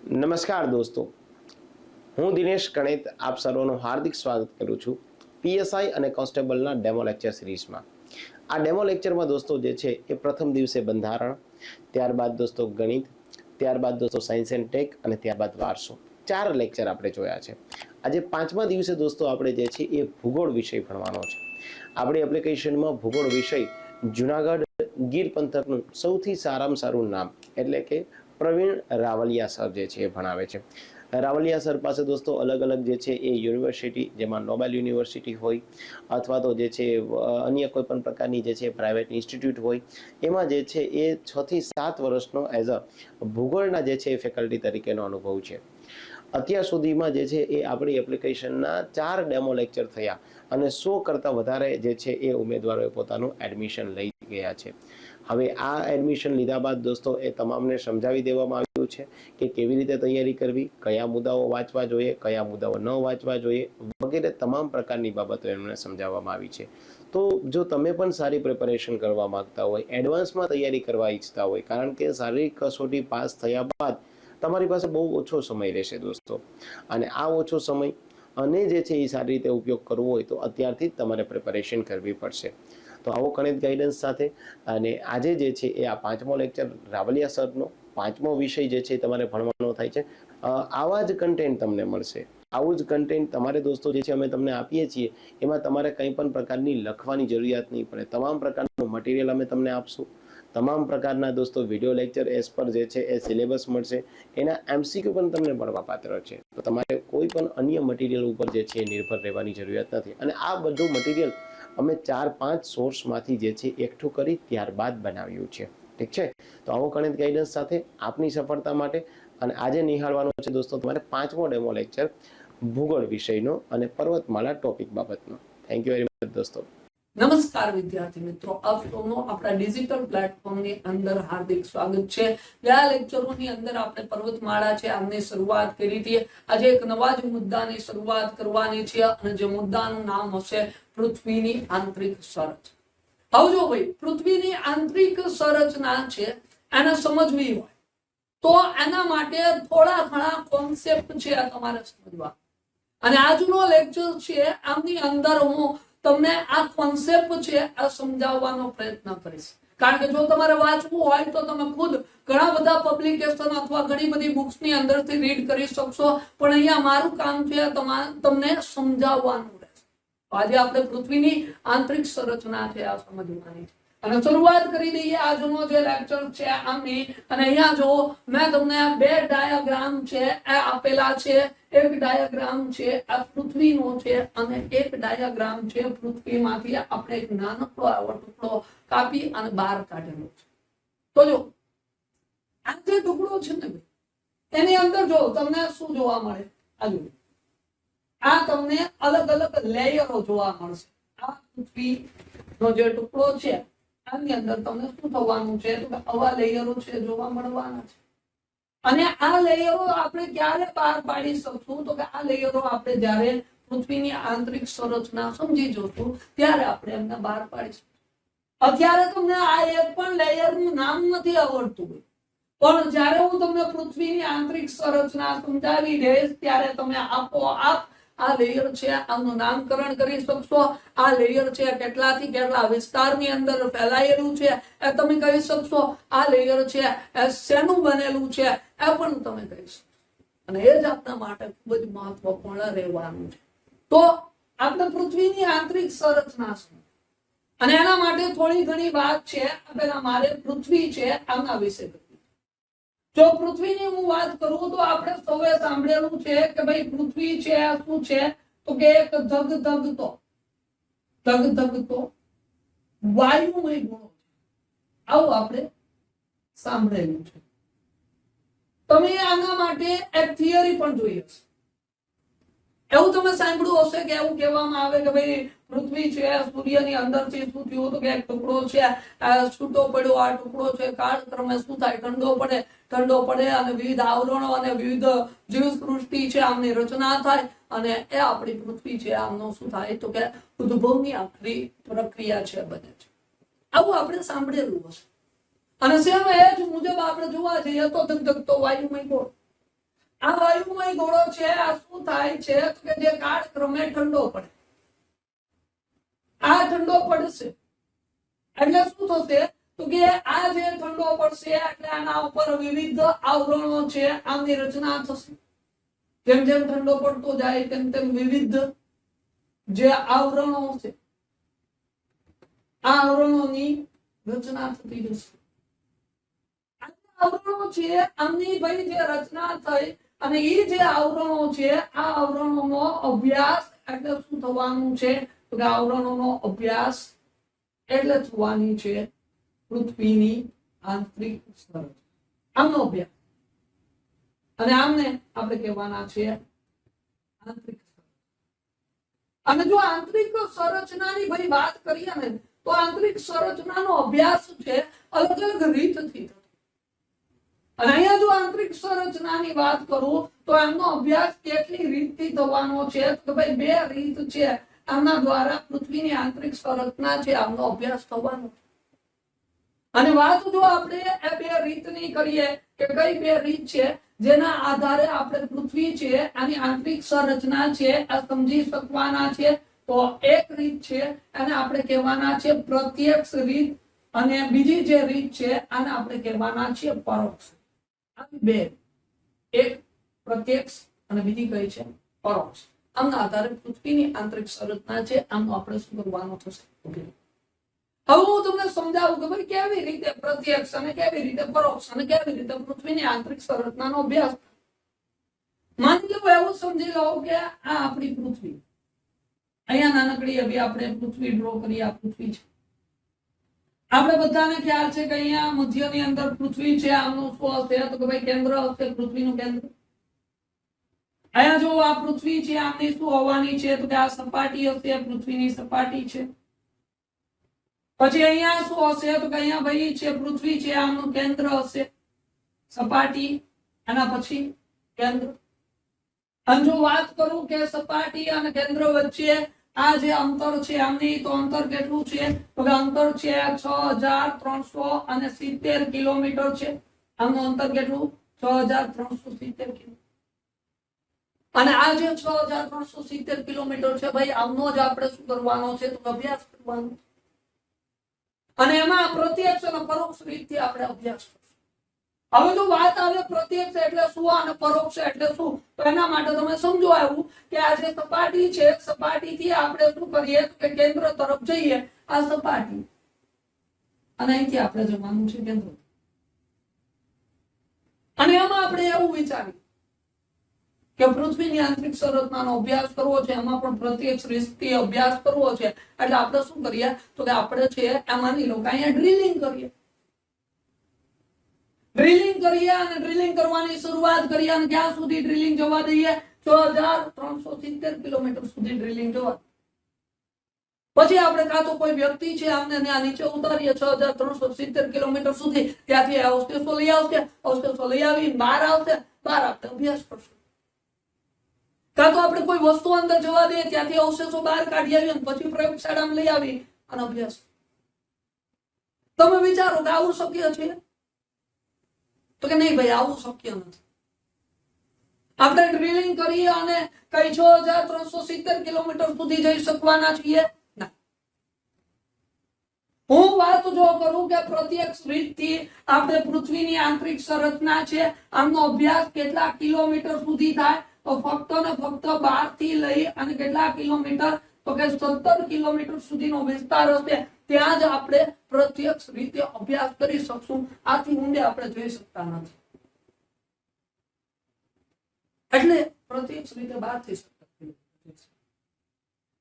નમસ્કાર દોસ્તો, હું દિનેશ ગણિત આપ સર્વનું હાર્દિક સ્વાગત કરું છું પીએસઆઈ અને કોન્સ્ટેબલના ડેમો લેક્ચર સિરીઝમાં. આ ડેમો લેક્ચરમાં દોસ્તો જે છે એ પ્રથમ દિવસે બંધારણ, ત્યારબાદ દોસ્તો ગણિત, ત્યારબાદ દોસ્તો સાયન્સ એન્ડ ટેક અને ત્યારબાદ વારસો, 4 લેક્ચર આપણે જોયા છે. આજે 5મા દિવસે દોસ્તો આપણે જે છે એ ભૂગોળ વિષય ભણવાનો છે. આપણી એપ્લિકેશનમાં ભૂગોળ વિષય જુનાગઢ ગીર પંથકનું સૌથી સારામાં સારું નામ એટલે કે પ્રવીણ રાવલિયા સર જે છે એ ભણાવે છે. રાવલિયા સર પાસે દોસ્તો અલગ અલગ જે છે એ યુનિવર્સિટી, જેમાં નોબેલ યુનિવર્સિટી હોય અથવા તો જે છે અન્ય કોઈ પણ પ્રકારની જે છે પ્રાઇવેટ ઇન્સ્ટિટ્યૂટ હોય, એમાં જે છે એ 6 થી 7 વર્ષનો એઝ અ ભૂગોળના જે છે એ ફેકલ્ટી તરીકેનો અનુભવ છે. અત્યાર સુધીમાં જે છે એ આપણી એપ્લિકેશનના 4 ડેમો લેક્ચર થયા અને 100 કરતાં વધારે જે છે એ ઉમેદવારોએ પોતાનું એડમિશન લઈ ગયા છે. હવે આ એડમિશન લીધા બાદ દોસ્તો એ તમામને સમજાવી દેવામાં આવ્યું છે કે કેવી રીતે તૈયારી કરવી, કયા મુદ્દાઓ વાંચવા જોઈએ, કયા મુદ્દાઓ ન વાંચવા જોઈએ વગેરે તમામ પ્રકારની બાબતો એમને સમજાવવામાં આવી છે. તો જો તમે પણ સારી પ્રિપેરેશન કરવા માંગતા હોય, એડવાન્સમાં તૈયારી કરવા ઈચ્છતા હોય, કારણ કે શારીરિક કસોટી પાસ થયા બાદ તમારી પાસે બહુ ઓછો સમય રહેશે દોસ્તો, અને આ ઓછો સમય અને જે છે એ સારી રીતે ઉપયોગ કરવો હોય તો અત્યારથી જ તમારે પ્રિપેરેશન કરવી પડશે. તો આવો ગણિત ગાઈડન્સ સાથે અને આજે જે છે એ આ 5મો લેક્ચર રાવલિયા સરનો 5મો વિષય જે છે તમારે ભણવાનો થાય છે. આવા જ કન્ટેન્ટ તમને મળશે. આવું જ કન્ટેન્ટ તમારે દોસ્તો જે છે અમે તમને આપીએ છીએ, એમાં તમારે કંઈ પણ પ્રકારની લખવાની જરૂરિયાત નહીં પડે. તમામ પ્રકારનું મટીરિયલ અમે તમને આપશું. તમામ પ્રકારના દોસ્તો વિડીયો લેક્ચર એસ પર જે છે એ સિલેબસ મળશે. એના એમસીક્યુ પણ તમને મળવાપાત્ર છે. તો તમારે કોઈ પણ અન્ય મટીરિયલ ઉપર જે છે નિર્ભર રહેવાની જરૂરિયાત નથી. અને આ બધું મટીરિયલ અમે 4-5 સોર્સમાંથી જે છે એકઠું કરી ત્યારબાદ બનાવ્યું છે. ઠીક છે? તો આવો ગણિત ગાઈડન્સ સાથે આપની સફળતા માટે અને આજે નિહાળવાનો છે દોસ્તો તમારે 5મો ડેમો લેક્ચર ભૂગોળ વિષયનો અને પર્વતમાળા ટોપિક બાબતનો. થેન્ક યુ વેરી મચ દોસ્તો. નમસ્કાર વિદ્યાર્થી મિત્રો, આપ સૌનું આપણા ડિજિટલ પ્લેટફોર્મની અંદર હાર્દિક સ્વાગત છે. ગયા લેક્ચરોની અંદર આપણે પર્વતમાળા છે આમની શરૂઆત કરી હતી. આજે એક નવા જ મુદ્દાની શરૂઆત કરવાની છે અને જે મુદ્દાનું નામ હશે પૃથ્વીની આંતરિક સંરચના. આવજો ભાઈ, પૃથ્વીની આંતરિક સંરચના છે એને સમજવી હોય તો એના માટે થોડા ઘણા કોન્સેપ્ટ છે તમારે સમજવા. અને આજનો લેક્ચર છે આમની અંદર હું તમને આ કોન્સેપ્ટ છે આ સમજાવવાનો પ્રયત્ન કરીશ. કારણ કે જો તમારે વાંચવું હોય તો તમે ખુદ ઘણા બધા પબ્લિકેશન અથવા ઘણી બધી બુક્સની અંદરથી રીડ કરી શકશો, પણ અહીંયા મારું કામ છે તમને સમજાવવાનું રહેશે. આજે આપણે પૃથ્વીની આંતરિક સંરચના છે આ સમજવાની છે અને શરૂઆત કરી દઈએ આજનો જે લેક્ચર છે આમની. અને અહીંયા જો મેં તમને 2 ડાયાગ્રામ છે એ આપેલા છે. એક ડાયાગ્રામ છે આ પૃથ્વીનો છે અને એક ડાયાગ્રામ છે પૃથ્વીમાંથી આપણે એક નાનકડો આવો ટુકડો કાપી અને બહાર કાઢેલો છે. તો જો આ જે ટુકડો છે ને એની અંદર જો તમને શું જોવા મળે, આ તમને અલગ અલગ લેયરો જોવા મળશે. આ પૃથ્વીનો જે ટુકડો છે આની અંદર તમને શું થવાનું છે તો આવા લેયરો છે જોવા મળવાના છે. અને આ લેયરો આપણે ક્યારે બહાર પાડી શકશું તો કે આ લેયરો આપણે જ્યારે પૃથ્વીની આંતરિક સંરચના સમજી જોશું ત્યારે આપણે એમને બહાર પાડીશું. અત્યારે તમને આ એક પણ લેયરનું નામ નથી આવડતું, પણ જ્યારે હું તમને પૃથ્વીની આંતરિક સંરચના સમજાવી દઈશ ત્યારે તમે આપોઆપ આ લેયર છે આનું નામકરણ કરી શકશો. આ લેયર છે કેટલાથી કેટલા વિસ્તારની અંદર ફેલાયેલું છે એ તમે કહી શકશો. આ લેયર છે એ શેનું બનેલું છે એ પણ તમે કહી શકશો. અને એ જ આપણા માટે ખૂબ જ મહત્વપૂર્ણ રહેવાનું છે. તો આપણે પૃથ્વીની આંતરિક સંરચના છે અને એના માટે થોડી ઘણી વાત છે. પહેલા મારે પૃથ્વી છે આના વિશે જો પૃથ્વીની હું વાત કરું તો આપણે સૌએ સાંભળેલું છે કે ભાઈ પૃથ્વી છે શું છે તો કે એક ધગધગતો વાયુમય ગુણો છે. આવું આપણે સાંભળેલું છે. તમે આના માટે એક થિયરી પણ જોઈ હશે. એવું તમે સાંભળ્યું હશે કે એવું કહેવામાં આવે કે ભાઈ પૃથ્વી છે સૂર્યની અંદરથી શું થયું તો કે એક ટુકડો છે છૂટો પડ્યો. આ ટુકડો છે કાળક્રમે શું થાય ઠંડો પડે અને વિવિધ આવરણો અને વિવિધ જીવસૃષ્ટિ છે આમની રચના થાય અને એ આપણી પૃથ્વી છે આમનો શું થાય તો કે ઉદ્ભવની આખરી પ્રક્રિયા છે બને છે. આવું આપણે સાંભળેલું હશે. અને સેમ એ જ મુજબ આપણે જોવા જઈએ તો ધગધગતો વાયુમય ગોળ આ વાયુમય ગોળો છે આ શું થાય છે તો કે જે કાળક્રમે ઠંડો પડે, આ ઠંડો પડશે એટલે શું થશે તો કે આ જે ઠંડો પડશે એટલે આના ઉપર વિવિધ આવરણો છે આમની રચના થશે. જેમ જેમ ઠંડો પડતો જાય તેમ તેમ વિવિધ જે આવરણો છે આ આવરણોની રચના થતી જશે. આ આવરણો છે આમની ભાઈ જે રચના થઈ અને એ જે આવરણો છે આ આવરણોનો અભ્યાસ એટલે શું થવાનું છે તો કે આવરણોનો અભ્યાસ એટલે થવાની છે પૃથ્વીની આંતરિક સંરચના, આમનો અભ્યાસ. અને આમને આપણે કહેવાના છે આંતરિક સંરચના. અને જો આંતરિક સંરચનાની ભાઈ વાત કરીએ ને તો આંતરિક સંરચનાનો અભ્યાસ છે અલગ અલગ રીતથી થતો. અને અહીંયા જો આંતરિક સંરચનાની વાત કરું તો એમનો અભ્યાસ કેટલી રીતથી થવાનો છે તો ભાઈ બે રીત છે આમના દ્વારા પૃથ્વીની આંતરિક સંરચના છે આમનો અભ્યાસ થવાનો. અને વાત જો આપણે એ બે રીતની કરીએ કે કઈ બે રીત છે જેના આધારે આપણે પૃથ્વી છે આની આંતરિક સંરચના છે આ સમજી શકવાના છે તો એક રીત છે અને આપણે કહેવાના છે પ્રત્યક્ષ રીત અને બીજી જે રીત છે આને આપણે કહેવાના છે પરોક્ષ. આવી બે, એક પ્રત્યક્ષ અને બીજી કઈ છે પરોક્ષ. આમના આધારે પૃથ્વીની આંતરિક સંરચના છે આમનો આપણે શું કરવાનું થશે. હવે હું તમને સમજાવું કે ભાઈ કેવી રીતે પ્રત્યક્ષ અને કેવી રીતે પરોક્ષ અને કેવી રીતે પૃથ્વીની આંતરિક સંરચનાનો અભ્યાસ. માની લો એવું સમજી લો કે આ આપણી પૃથ્વી, અહીંયા નાનકડી એવી આપણે પૃથ્વી ડ્રો કરી, આ પૃથ્વી છે. આપણે બધાને ખ્યાલ છે કે અહીંયા મધ્યની અંદર પૃથ્વી છે આમનું શું હશે તો કે ભાઈ કેન્દ્ર હશે, પૃથ્વીનું કેન્દ્ર. અહીંયા જો આ પૃથ્વી છે આમની શું હોવાની છે તો કે આ સપાટી હશે, પૃથ્વીની સપાટી છે. પછી અહીંયા શું હશે તો કે અહીંયા ભાઈ છે પૃથ્વી છે આમનું કેન્દ્ર હશે, સપાટી એના પછી કેન્દ્ર. અને જો વાત કરું કે સપાટી અને કેન્દ્ર વચ્ચે આ જે અંતર છે આમની તો અંતર કેટલું છે તો કે અંતર છે 6370 કિલોમીટર છે. આમનું અંતર કેટલું 6370 કિલોમીટર. અને આ જે 6370 કિલોમીટર છે ભાઈ આમનો જ આપણે શું કરવાનો છે તો અભ્યાસ કરવાનો. અને એમાં પ્રત્યક્ષ અને પરોક્ષ રીતથી આપણે અભ્યાસ કરશું. હવે જો વાત આવે પ્રત્યક્ષ એટલે શું અને પરોક્ષ એટલે શું તો એના માટે તમે સમજો આવ્યું કે આ જે સપાટી છે સપાટીથી આપણે શું કરીએ કે કેન્દ્ર તરફ જઈએ, આ સપાટી અને અહીંથી આપણે જવાનું છે કેન્દ્ર. અને એમાં આપણે એવું વિચારીએ કે પૃથ્વીની આંતરિક સંરચનાનો અભ્યાસ કરવો છે, એમાં પણ પ્રત્યક્ષ રીતથી અભ્યાસ કરવો છે એટલે આપણે શું કરીએ તો કે આપણે છે એમાંની લોકો અહીંયા ડ્રિલિંગ કરીએ. ડ્રિલિંગ કરીએ અને ડ્રિલિંગ કરવાની શરૂઆત કરીએ અને ક્યાં સુધી ડ્રિલિંગ જવા દઈએ 6370 કિલોમીટર સુધી ડ્રિલિંગ જવા. પછી આપણે કાં તો કોઈ વ્યક્તિ છે આમને ત્યાં નીચે ઉતારીએ 6370 કિલોમીટર સુધી, ત્યાંથી અવશેષો લઈ આવશે, અવશેષો લઈ આવી બહાર આવશે, બહાર આપણે અભ્યાસ કરશું. કાં તો આપણે કોઈ વસ્તુ અંદર જવા દઈએ ત્યાંથી અવશેષો બહાર કાઢી આવીએ અને પછી પ્રયોગશાળામાં લઈ આવી અને અભ્યાસ. તમે વિચારો કે આવું શક્ય છે તો કે નહીં ભાઈ આવું શક્ય નથી. આપણે ડ્રિલિંગ કરીએ અને કઈ 6370 કિલોમીટર સુધી જઈ શકવાના છીએ ના. હું વાત જો કરું કે પ્રત્યક્ષ રીતથી આપણે પૃથ્વીની આંતરિક સંરચના છે આમનો અભ્યાસ કેટલા કિલોમીટર સુધી થાય તો ફક્ત ને ફક્ત 12 થી લઈ અને કેટલા કિલોમીટર તો કે 17 કિલોમીટર સુધીનો વિસ્તાર હશે ત્યાં જ આપણે પ્રત્યક્ષ રીતે અભ્યાસ કરી શકશું. આથી ઊંડે આપણે જઈ શકતા નથી એટલે પ્રત્યક્ષ રીતે 12 થી 17 કિલોમીટર.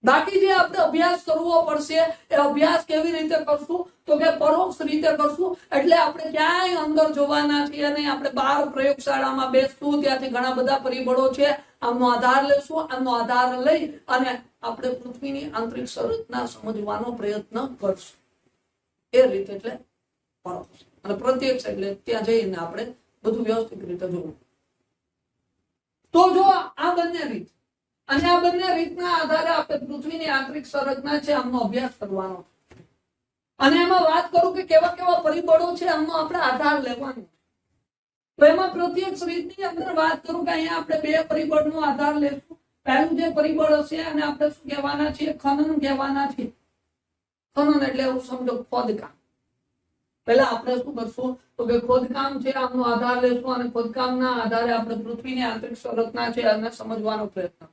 બાકી જે આપણે અભ્યાસ કરવો પડશે એ અભ્યાસ કેવી રીતે કરશું તો કે પરોક્ષ રીતે કરશું. એટલે આપણે ક્યાંય અંદર જોવાના છીએ નહીં, આપણે બહાર પ્રયોગશાળામાં બેસશું, ત્યાંથી ઘણા બધા પરિબળો છે આમનો આધાર લેશું, આમનો આધાર લઈ અને આપણે પૃથ્વીની આંતરિક સંરચના સમજવાનો પ્રયત્ન કરશું. એ રીતે એટલે પરોક્ષ. અને પ્રત્યક્ષ એટલે ત્યાં જઈને આપણે બધું વ્યવસ્થિત રીતે જોવું. તો જો આ બંને રીત અને આ બંને રીતના આધારે આપણે પૃથ્વીની આંતરિક સંરચના છે આમનો અભ્યાસ કરવાનો. અને એમાં વાત કરું કે કેવા કેવા પરિબળો છે આમનો આપણે આધાર લેવાનો. તો એમાં પ્રત્યક્ષ રીતની અંદર વાત કરું કે અહીંયા આપણે બે પરિબળનો આધાર લેશું. પહેલું જે પરિબળ હશે અને આપણે શું કહેવાના છીએ? ખનન કહેવાના છીએ. ખનન એટલે એવું સમજો ખોદકામ. પહેલા આપણે શું કરશું તો કે ખોદકામ છે આમનો આધાર લેશું અને ખોદકામના આધારે આપણે પૃથ્વીની આંતરિક સંરચના છે અને સમજવાનો પ્રયત્ન.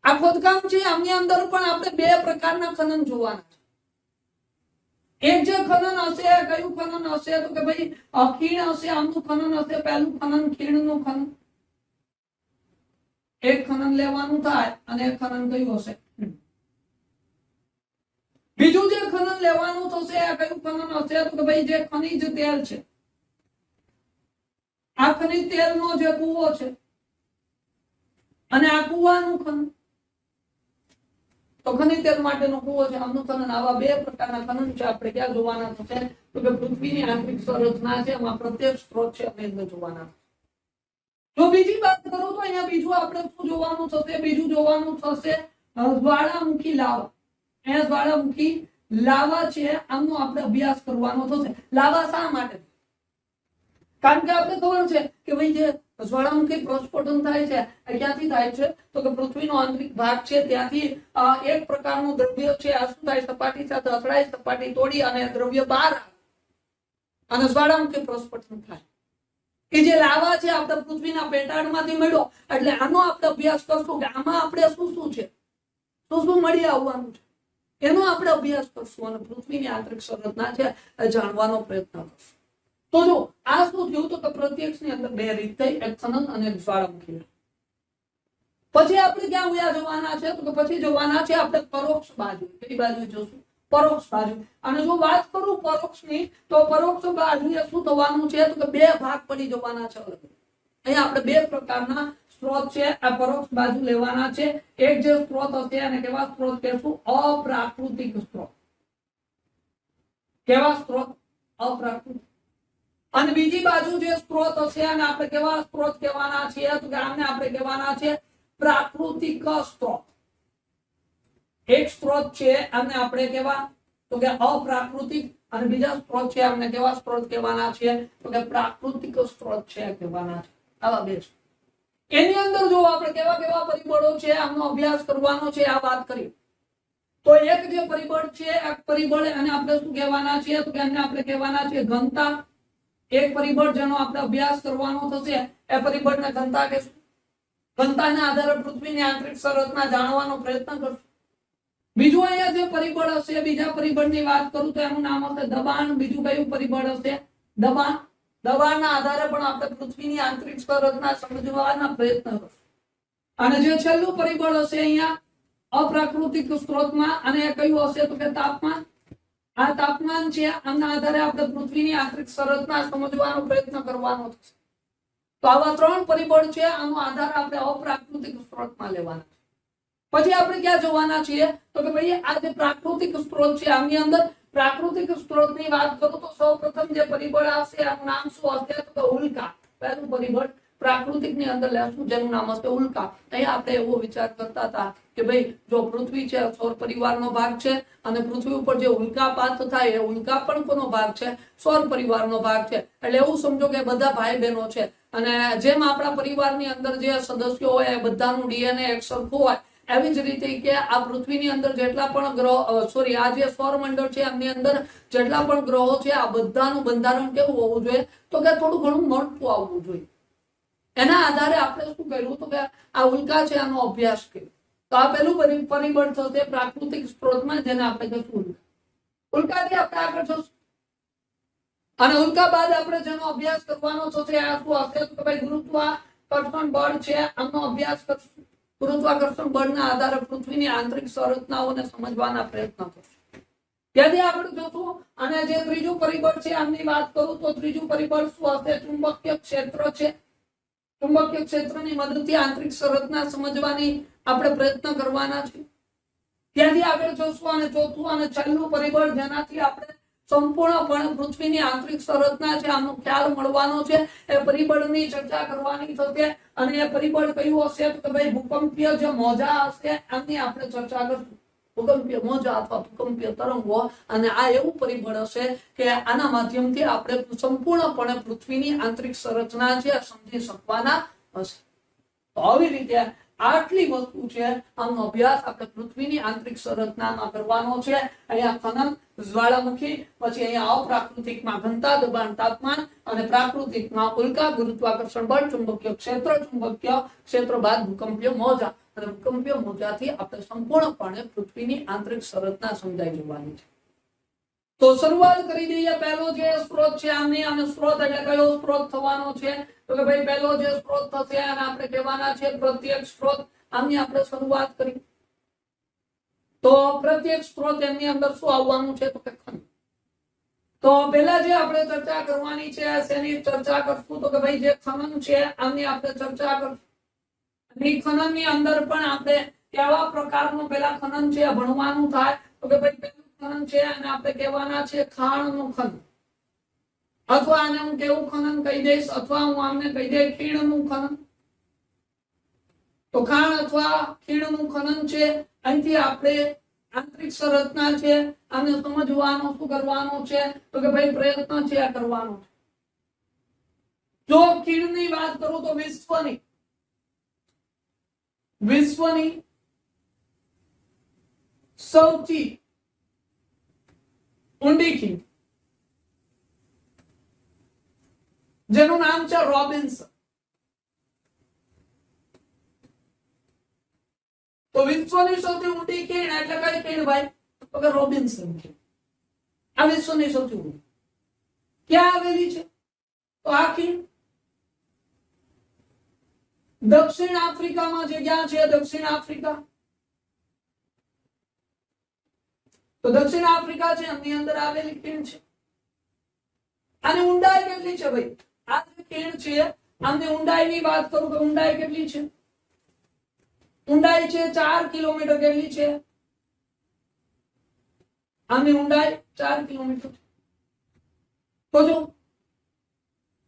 આ ખોદકામ છે આમની અંદર પણ આપણે બે પ્રકારના ખનન જોવાના છે. એક જે ખનન હશે, કયું ખનન હશે તો કે ભાઈ ખીણ હશે, આમનું ખનન હશે. પહેલું ખનન ખીણનું ખનન. એક ખનન લેવાનું થાય અને એક ખનન કયું હશે? બીજું જે ખનન લેવાનું થશે આ કયું ખનન હશે તો કે ભાઈ જે ખનિજ તેલ છે, આ ખનિજ તેલનો જે કૂવો છે અને આ કૂવાનું ખનન. તો ખનિજ તેલ માટેનો કૂવો છે, આમનું ખનન. આવા બે પ્રકારના ખનન છે આપણે ક્યાં જોવાના થશે તો કે પૃથ્વીની આંતરિક સંરચના છે એમાં પ્રત્યક્ષ સ્ત્રોત છે આપણે અંદર જોવાના. જો બીજી વાત કરું તો અહીંયા બીજું આપણે શું જોવાનું થશે? બીજું જોવાનું થશે જ્વાળામુખી લાવા. અહીંયા જ્વાળામુખી લાવા છે આમનો આપણે અભ્યાસ કરવાનો થશે. લાવા શા માટે? કારણ કે આપણે ખબર છે કે ભાઈ જે જ્વાળામુખી પ્રસ્ફોટન થાય છે એ ક્યાંથી થાય છે તો કે પૃથ્વીનો આંતરિક ભાગ છે ત્યાંથી એક પ્રકારનું દ્રવ્ય છે આ શું થાય? સપાટી સાથે અથડાય, સપાટી તોડી અને દ્રવ્ય બહાર આવે અને જ્વાળામુખી પ્રસ્ફોટન થાય. કે જે લાવા છે આપણે પૃથ્વીના પેટાળમાંથી મળ્યો એટલે આનો આપણે અભ્યાસ કરશું કે આમાં આપણે શું શું છે, શું શું મળી આવવાનું છે એનો આપણે અભ્યાસ કરશું અને પૃથ્વીની આંતરિક સંરચના છે એ જાણવાનો પ્રયત્ન કરશું. તો જો આ શું થયું તો કે પ્રત્યક્ષની અંદર બે રીત થઈ, એક ખનન અને એક જ્વાળામુખી. પછી આપણે ક્યાં ઉયા જવાના છે તો કે પછી જવાના છે આપણે પરોક્ષ બાજુ. કઈ બાજુ જોશું? પરોક્ષ બાજુ. અને જો વાત કરું પરોક્ષની તો પરોક્ષ બાજુએ શું થવાનું છે તો કે બે ભાગ પડી જવાના છે. અહીંયા આપણે બે પ્રકારના સ્ત્રોત છે આ પરોક્ષ બાજુ લેવાના છે. એક જે સ્ત્રોત હશે અને કેવા સ્ત્રોત કહેશું? અપ્રાકૃતિક સ્ત્રોત. કેવા સ્ત્રોત? અપ્રાકૃતિક. અને બીજી બાજુ જે સ્ત્રોત હશે અને આપણે કેવા સ્ત્રોત કહેવાના છીએ તો કે આને આપણે કહેવાના છે પ્રાકૃતિક સ્ત્રોત. એક સ્ત્રોત છે આને આપણે કેવા તો કે અપ્રાકૃતિક અને બીજા સ્ત્રોત છે આને કેવા સ્ત્રોત કહેવાના છે તો કે પ્રાકૃતિક સ્ત્રોત છે કહેવાના છે. આવા બે છે. એની અંદર જો આપણે કેવા કેવા પરિબળો છે આમનો અભ્યાસ કરવાનો છે આ વાત કરી તો એક જે પરિબળ છે આ પરિબળ અને આપણે શું કહેવાના છે તો કે આને આપણે કહેવાના છે ઘનતા. એક પરિબળ જેનો આપણે અભ્યાસ કરવાનો થશે એ પરિબળને ઘનતા કહેશું. ઘનતાના આધારે પૃથ્વીની આંતરિક સંરચના જાણવાનો પ્રયત્ન કરશું. બીજું અહીંયા જે પરિબળ હશે બીજા પરિબળની વાત કરું તો એનું નામ હશે દબાણ. બીજું કયું પરિબળ હશે? દબાણ. દબાણના આધારે પણ આપણે પૃથ્વીની આંતરિક સંરચના સમજવાના પ્રયત્ન કરશું. અને જે છેલ્લું પરિબળ હશે અહીંયા અપ્રાકૃતિક સ્ત્રોતમાં અને એ કયું હશે તો કે તાપમાન. આ તાપમાન છે આના આધારે આપણે પૃથ્વીની આંતરિક સંરચના સમજવાનો પ્રયત્ન કરવાનો થશે. તો આવા ત્રણ પરિબળ છે આનો આધાર આપણે અપ્રાકૃતિક સ્ત્રોતમાં લેવાના છે. પછી આપણે ક્યાં જવાના છીએ તો કે ભાઈ આ જે પ્રાકૃતિક સ્ત્રોત છે આની અંદર પ્રાકૃતિક સ્ત્રોતની વાત કરું તો સૌપ્રથમ જે પરિબળ આવશે આનું નામ શું હશે તો કે ઉલ્કા. પહેલું પરિબળ પ્રાકૃતિકની અંદર લેશું જેનું નામ હશે ઉલ્કા. અહીંયા આપણે એવો વિચાર કરતા હતા કે ભાઈ જો પૃથ્વી છે સૌર પરિવારનો ભાગ છે અને પૃથ્વી ઉપર જે ઉલ્કાપાત થાય એ ઉલ્કા પણ કોનો ભાગ છે? સૌર પરિવારનો ભાગ છે. એટલે એવું સમજો કે બધા ભાઈ બહેનો છે અને જેમ આપણા પરિવારની અંદર જે સદસ્યો હોય એ બધાનું ડીએનએ એક સરખું હોય એવી જ રીતે કે આ પૃથ્વીની અંદર જેટલા પણ ગ્રહો આ જે સૌરમંડળ છે એમની અંદર જેટલા પણ ગ્રહો છે આ બધાનું બંધારણ કેવું હોવું જોઈએ તો કે થોડું ઘણું મળતું આવવું જોઈએ. એના આધારે આપણે શું કર્યું તો કે આ ઉલ્કા છે આનો અભ્યાસ કર્યો. તો આ પેલું પરિબળ થશે પ્રાકૃતિક સ્ત્રોતમાં જેને આપણે કહીશું ઉલ્કા. ઉલ્કાથી આપણે આગળ જશું અને ઉલ્કા બાદ આપણે જેનો અભ્યાસ કરવાનો થશે આ શું હશે તો ભાઈ ગુરુત્વાકર્ષણ બળ છે આનો અભ્યાસ કરશું. ગુરુત્વાકર્ષણ બળના આધારે પૃથ્વીની આંતરિક સંરચનાઓને સમજવાના પ્રયત્ન કરશું. ત્યાંથી આગળ જોશું અને જે ત્રીજું પરિબળ છે આમની વાત કરું તો ત્રીજું પરિબળ શું હશે? ચુંબકીય ક્ષેત્ર છે. ચુંબકીય ક્ષેત્રની મદદથી આંતરિક સંરચના સમજવાની આપણે પ્રયત્ન કરવાના છે. ત્યાંથી આગળ જોશું અને ચોથું અને છેલ્લું પરિબળ જેનાથી આપણે સંપૂર્ણપણે પૃથ્વીની આંતરિક સંરચના છે આનો ખ્યાલ મળવાનો છે એ પરિબળની ચર્ચા કરવાની થશે. અને એ પરિબળ કયું હશે તો કે ભાઈ ભૂકંપીય જે મોજા હશે આની આપણે ચર્ચા કરશું. ભૂકંપીય મોજા અથવા ભૂકંપીય તરંગો, અને આ એવું પરિબળ હશે કે આના માધ્યમથી આપણે સંપૂર્ણપણે પૃથ્વીની આંતરિક સંરચના છે સમજી શકવાના હશે. તો આવી રીતે આટલી વસ્તુ છે, આનો અભ્યાસ આપણે પૃથ્વીની આંતરિક સંરચનામાં કરવાનો છે. અહીંયા ખનન, જ્વાળામુખી, પછી અહીંયા અપ્રાકૃતિકમાં ઘનતા, દબાણ, તાપમાન, અને પ્રાકૃતિકમાં ઉલ્કા, ગુરુત્વાકર્ષણ બળ, ચુંબકીય ક્ષેત્ર, ચુંબકીય ક્ષેત્ર બાદ ભૂકંપીય મોજા, અને ભૂકંપીય મોજાથી આપણે સંપૂર્ણપણે પૃથ્વીની આંતરિક સંરચના સમજાઈ જવાની છે. તો શરૂઆત કરી દઈએ. પહેલો જે સ્ત્રોત છે આમની, અને સ્ત્રોત એટલે કયો સ્ત્રોત થવાનો છે? તો કે ભાઈ પહેલો જે સ્ત્રોત થશે અને આપણે કહેવાના છે પ્રત્યક્ષ સ્ત્રોત. આમની આપણે શરૂઆત કરી. તો પ્રત્યક્ષ સ્ત્રોત એમની અંદર શું આવવાનું છે? તો કે ખનન. તો પહેલા જે આપણે ચર્ચા કરવાની છે શેની ચર્ચા કરશું? તો કે ભાઈ જે ખનન છે આમની આપણે ચર્ચા કરશું. અને ખનન ની અંદર પણ આપણે કેવા પ્રકારનું પેલા ખનન છે ભણવાનું થાય. તો કે ભાઈ પેલું ખનન છે અને આપણે કહેવાના છે ખાણનું ખનન, અથવા આને હું કેવું ખનન કહી દઈશ, અથવા હું આમને કહી દઈશ ખીણનું ખનન. તો ખાણ અથવા ખીણનું ખનન છે. અહીંથી આપણે આંતરિક સંરચના છે આને સમજવાનો શું કરવાનો છે? તો કે ભાઈ પ્રયત્ન છે આ કરવાનો છે. જો ખીણની વાત કરું તો વિશ્વની સૌથી ઊંડી ખીણ જેનું નામ છે રોબિન્સન. તો વિશ્વની સૌથી ઊંડી ખીણ એટલે કઈ ખીણ ભાઈ? તો કે રોબિન્સન ખીણ. આ વિશ્વની સૌથી ઊંડી ક્યાં આવેલી છે? તો આ ખીણ દક્ષિણ આફ્રિકામાં જગ્યા છે. દક્ષિણ આફ્રિકા, તો દક્ષિણ આફ્રિકા છે એમની અંદર આવેલી ખીણ છે. આની ઊંડાઈ કેટલી છે ભાઈ? આ જે ખીણ છે આની ઊંડાઈની વાત કરું તો ઊંડાઈ કેટલી છે? ઊંડાઈ છે 4 કિલોમીટર. કેટલી છે? આની ઊંડાઈ 4 કિલોમીટર. તો જો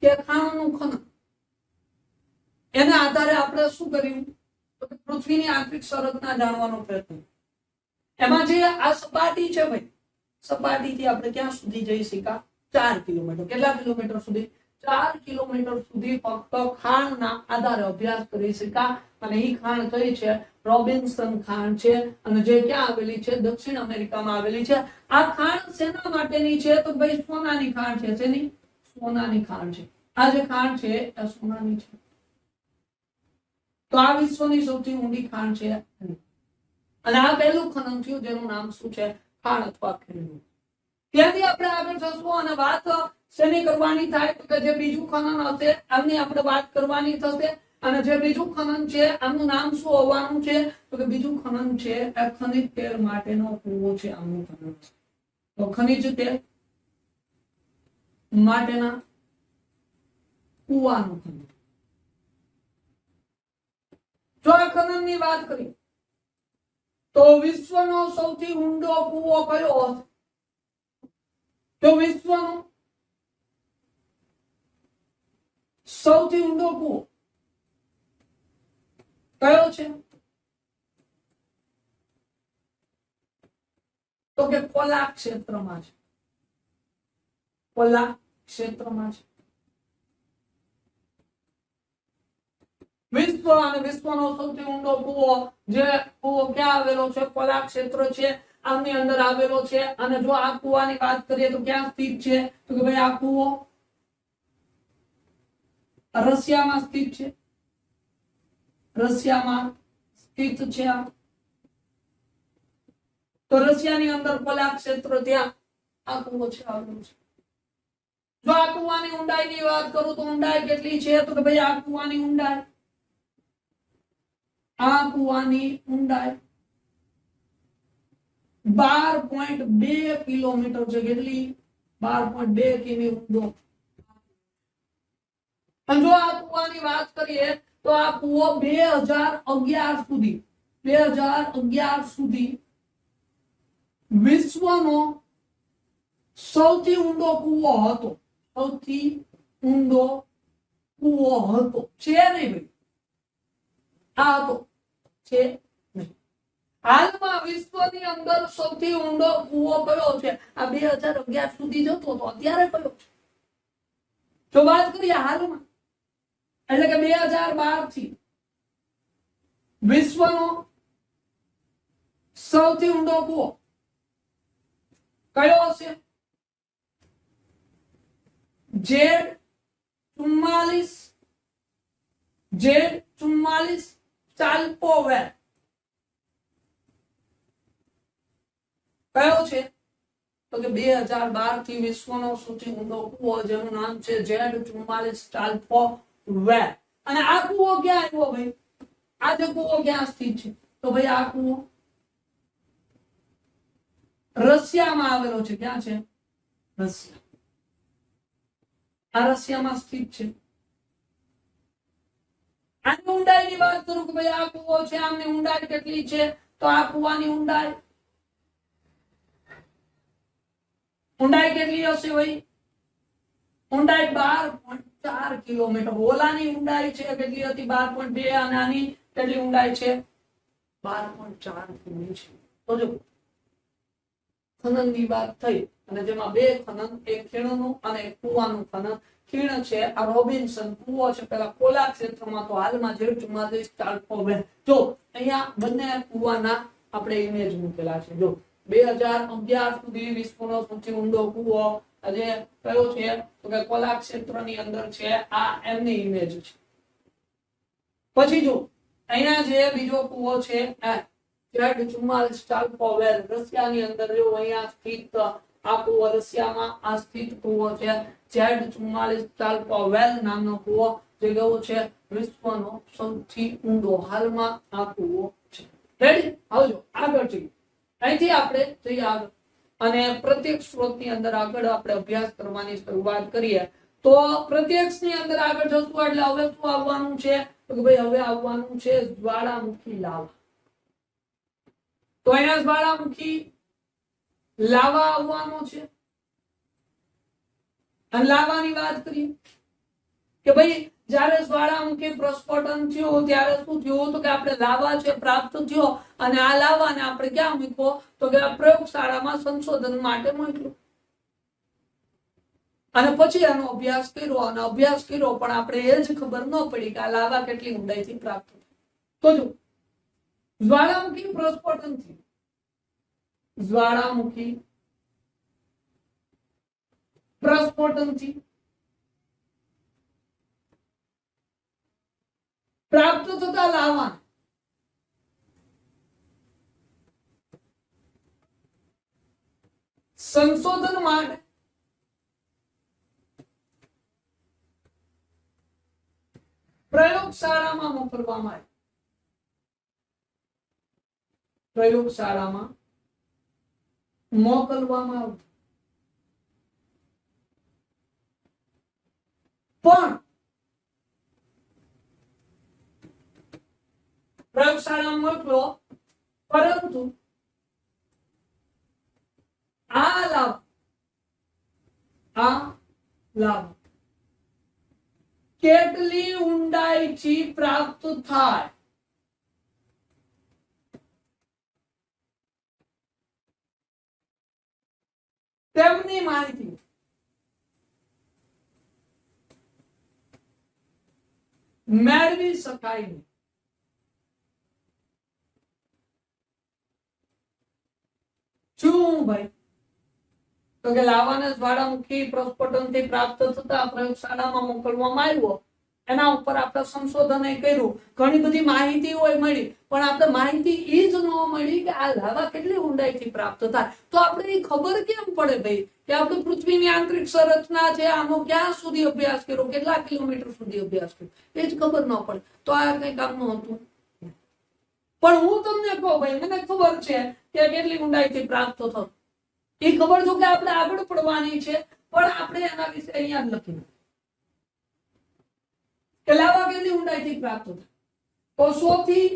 કે ખાણનું ખનન એના આધારે આપણે શું કર્યું? તો પૃથ્વીની આંતરિક સંરચના જાણવાનો પ્રયત્ન. એમાં જે આ સપાટી છે ભાઈ, સપાટીથી આપણે ક્યાં સુધી જઈ શકા? 4 કિલોમીટર. કેટલા કિલોમીટર સુધી? 4 કિલોમીટર સુધી ફક્ત ખાણના આધારે અભ્યાસ કરી શકા. અને એ ખાણ કઈ છે? રોબિન્સન ખાણ છે. અને જે ક્યાં આવેલી છે? દક્ષિણ અમેરિકામાં આવેલી છે. આ ખાણ શેના માટેની છે? તો ભાઈ સોનાની ખાણ છે. શેની? સોનાની ખાણ છે. આ જે ખાણ છે એ સોનાની છે. તો આ વિશ્વની સૌથી ઊંડી ખાણ છે. અને આ પહેલું ખનન થયું જેનું નામ શું છે? ખાણ અથવા ખીણનું. ત્યાંથી આપણે આગળ જશું અને વાત શેની કરવાની થાય? તો કે જે બીજું ખનન હશે આમની આપણે વાત કરવાની થશે. અને જે બીજું ખનન છે આમનું નામ શું હોવાનું છે? તો કે બીજું ખનન છે એ ખનિજ તેલ માટેનો કૂવો છે. આમનું ખનન છે. તો ખનિજ તેલ માટેના કૂવાનું ખનન. જો આ ખનનની વાત કરીએ તો વિશ્વનો સૌથી ઊંડો કૂવો કયો હશે? તો વિશ્વનો સૌથી ઊંડો કૂવો કયો છે? તો કે કોલા ક્ષેત્રમાં છે. કોલા ક્ષેત્રમાં છે. વિશ્વ અને વિશ્વનો સૌથી ઊંડો કૂવો, જે કૂવો ક્યાં આવેલો છે? કોલા ક્ષેત્ર છે આમની અંદર આવેલો છે. અને જો આ કૂવાની વાત કરીએ તો ક્યાં સ્થિત છે? તો કે ભાઈ આ કૂવો રશિયામાં સ્થિત છે. રશિયામાં સ્થિત છે. તો રશિયાની અંદર કોલા ક્ષેત્ર ત્યાં આ કૂવો છે આવેલો છે. જો આ કૂવાની ઊંડાઈની વાત કરું તો ઊંડાઈ કેટલી છે? તો કે ભાઈ આ કૂવાની ઊંડાઈ, આ કૂવાની ઊંડાઈ 12.2 કિલોમીટર છે. કેટલી? 12.2 કિમી ઊંડો. અને જો આ કૂવાની વાત કરીએ તો આ કૂવો 2011 સુધી વિશ્વનો સૌથી ઊંડો કૂવો હતો. સૌથી ઊંડો કૂવો હતો. છે નહીં ભાઈ? આ હતો. છે નહીં. હાલમાં વિશ્વની અંદર સૌથી ઊંડો કૂવો કયો છે? આ 2011 સુધી જતો હતો, અત્યારે કયો છે? જો વાત કરીએ હાલમાં, એટલે કે 2012 થી વિશ્વનો સૌથી ઊંડો કૂવો કયો હશે? Z44 ચાલ્પો વેલ કયો છે? તો કે 2012 થી વિશ્વનો સૌથી ઊંડો કૂવો જેનું નામ છે Z44 ચાલ્પો વેલ. અને આ કૂવો ક્યાં આવ્યો ભાઈ? આ જે કૂવો ક્યાં સ્થિત છે? તો ભાઈ આ કૂવો રશિયામાં આવેલો છે. ક્યાં છે? રશિયા. આ રશિયામાં સ્થિત છે. આની ઊંડાઈની વાત કરું કે ભાઈ આ કૂવો છે, આમની ઊંડાઈ કેટલી છે? તો આ કૂવાની ઊંડાઈ કેટલી હશે ભાઈ? ઊંડાઈ 12.4 કિલોમીટર. ઓલાની ઊંડાઈ છે કેટલી હતી? 12.2. અને આની કેટલી ઊંડાઈ છે? 12.4 કિમી છે. તો જો ખનનની વાત થઈ અને જેમાં બે ખનન, એક ખીણનું અને એક કૂવાનું ખનન. ખીણ છે આ રોબિન્સન, કૂવો છે પેલા કોલા ક્ષેત્રમાં, તો હાલમાં Z44 ચાલ્પો વેલ. જો અહીંયા બંને કૂવાના આપણે ઇમેજ મૂકેલા છે. જો 2011 સુધી વિશ્વનો સૌથી ઊંડો કૂવો આજે કયો છે? તો કે કોલા ક્ષેત્રની અંદર છે. આ એમની ઇમેજ છે. પછી જો અહીંયા જે બીજો કૂવો છે Z44 ચાલ્પો વેલ રશિયાની અંદર, જો અહીંયા સ્થિત આ કૂવો રશિયામાં આ સ્થિત કૂવો છે Z44 ચાલ્પો વેલ નામનો કૂવો, જે કયો છે વિશ્વનો સૌથી ઊંડો હાલમાં આ કૂવો છે. રેડી? આવજો આગળ જઈએ. અહીંથી આપણે જઈએ આગળ અને પ્રત્યક્ષ સ્ત્રોતની અંદર આગળ આપણે અભ્યાસ કરવાની શરૂઆત કરીએ. તો પ્રત્યક્ષની અંદર આગળ જશું એટલે હવે શું આવવાનું છે? તો કે ભાઈ હવે આવવાનું છે જ્વાળામુખી લાવા. તો અહીંયા જ્વાળામુખી લાવા આવવાનો છે. અને લાવાની વાત કરીએ કે ભાઈ જ્યારે જ્વાળામુખી પ્રસ્ફોટન થયું ત્યારે શું થયું? તો કે આપણે લાવા છે પ્રાપ્ત થયો અને આ લાવાને આપણે ક્યાં મૂક્યો? તો કે આ પ્રયોગશાળામાં સંશોધન માટે મૂક્યું. અને પછી આનો અભ્યાસ કર્યો અને અભ્યાસ કર્યો પણ આપણે એ જ ખબર ન પડી કે આ લાવા કેટલી ઊંડાઈથી પ્રાપ્ત થઈ. તો જો જ્વાળામુખી પ્રસ્ફોટન થયું, જ્વાળામુખી પ્રસ્ફોટનથી પ્રાપ્ત થતા લાવા સંશોધન માટે પ્રયોગશાળામાં મોકલવામાં આવે. પ્રયોગશાળામાં મોકલવામાં આવતું. પણ પ્રયોગશાળામાં મોકલો, પરંતુ આ લાવા કેટલી ઊંડાઈથી પ્રાપ્ત થાય તેમની માહિતી મેળવી શકાય નહીં. શું ભાઈ? તો કે લાવાને જ્વાળામુખી પ્રસ્ફોટનથી પ્રાપ્ત થતા પ્રયોગશાળામાં મોકલવામાં આવ્યો. એના ઉપર આપણે સંશોધન કર્યું, ઘણી બધી માહિતી હોય મળી, પણ આપણે માહિતી એ જ ન મળી કે આ લાવા કેટલી ઊંડાઈથી પ્રાપ્ત થાય. તો આપણે એ ખબર કેમ પડે ભાઈ કે આપણે પૃથ્વીની આંતરિક સંરચના છે આનો ક્યાં સુધી અભ્યાસ કર્યો, કેટલા કિલોમીટર સુધી અભ્યાસ કર્યો, એ જ ખબર ન પડે. તો આ કઈ કામનું હતું. પણ હું તમને કહું ભાઈ, મને ખબર છે કે કેટલી ઊંડાઈથી પ્રાપ્ત થતો. એ ખબર જો કે આપણે આગળ પડવાની છે, પણ આપણે એના વિશે અહીંયા જ લખી કે લાવા કેટલી ઊંડાઈથી પ્રાપ્ત થાય. તો 100 થી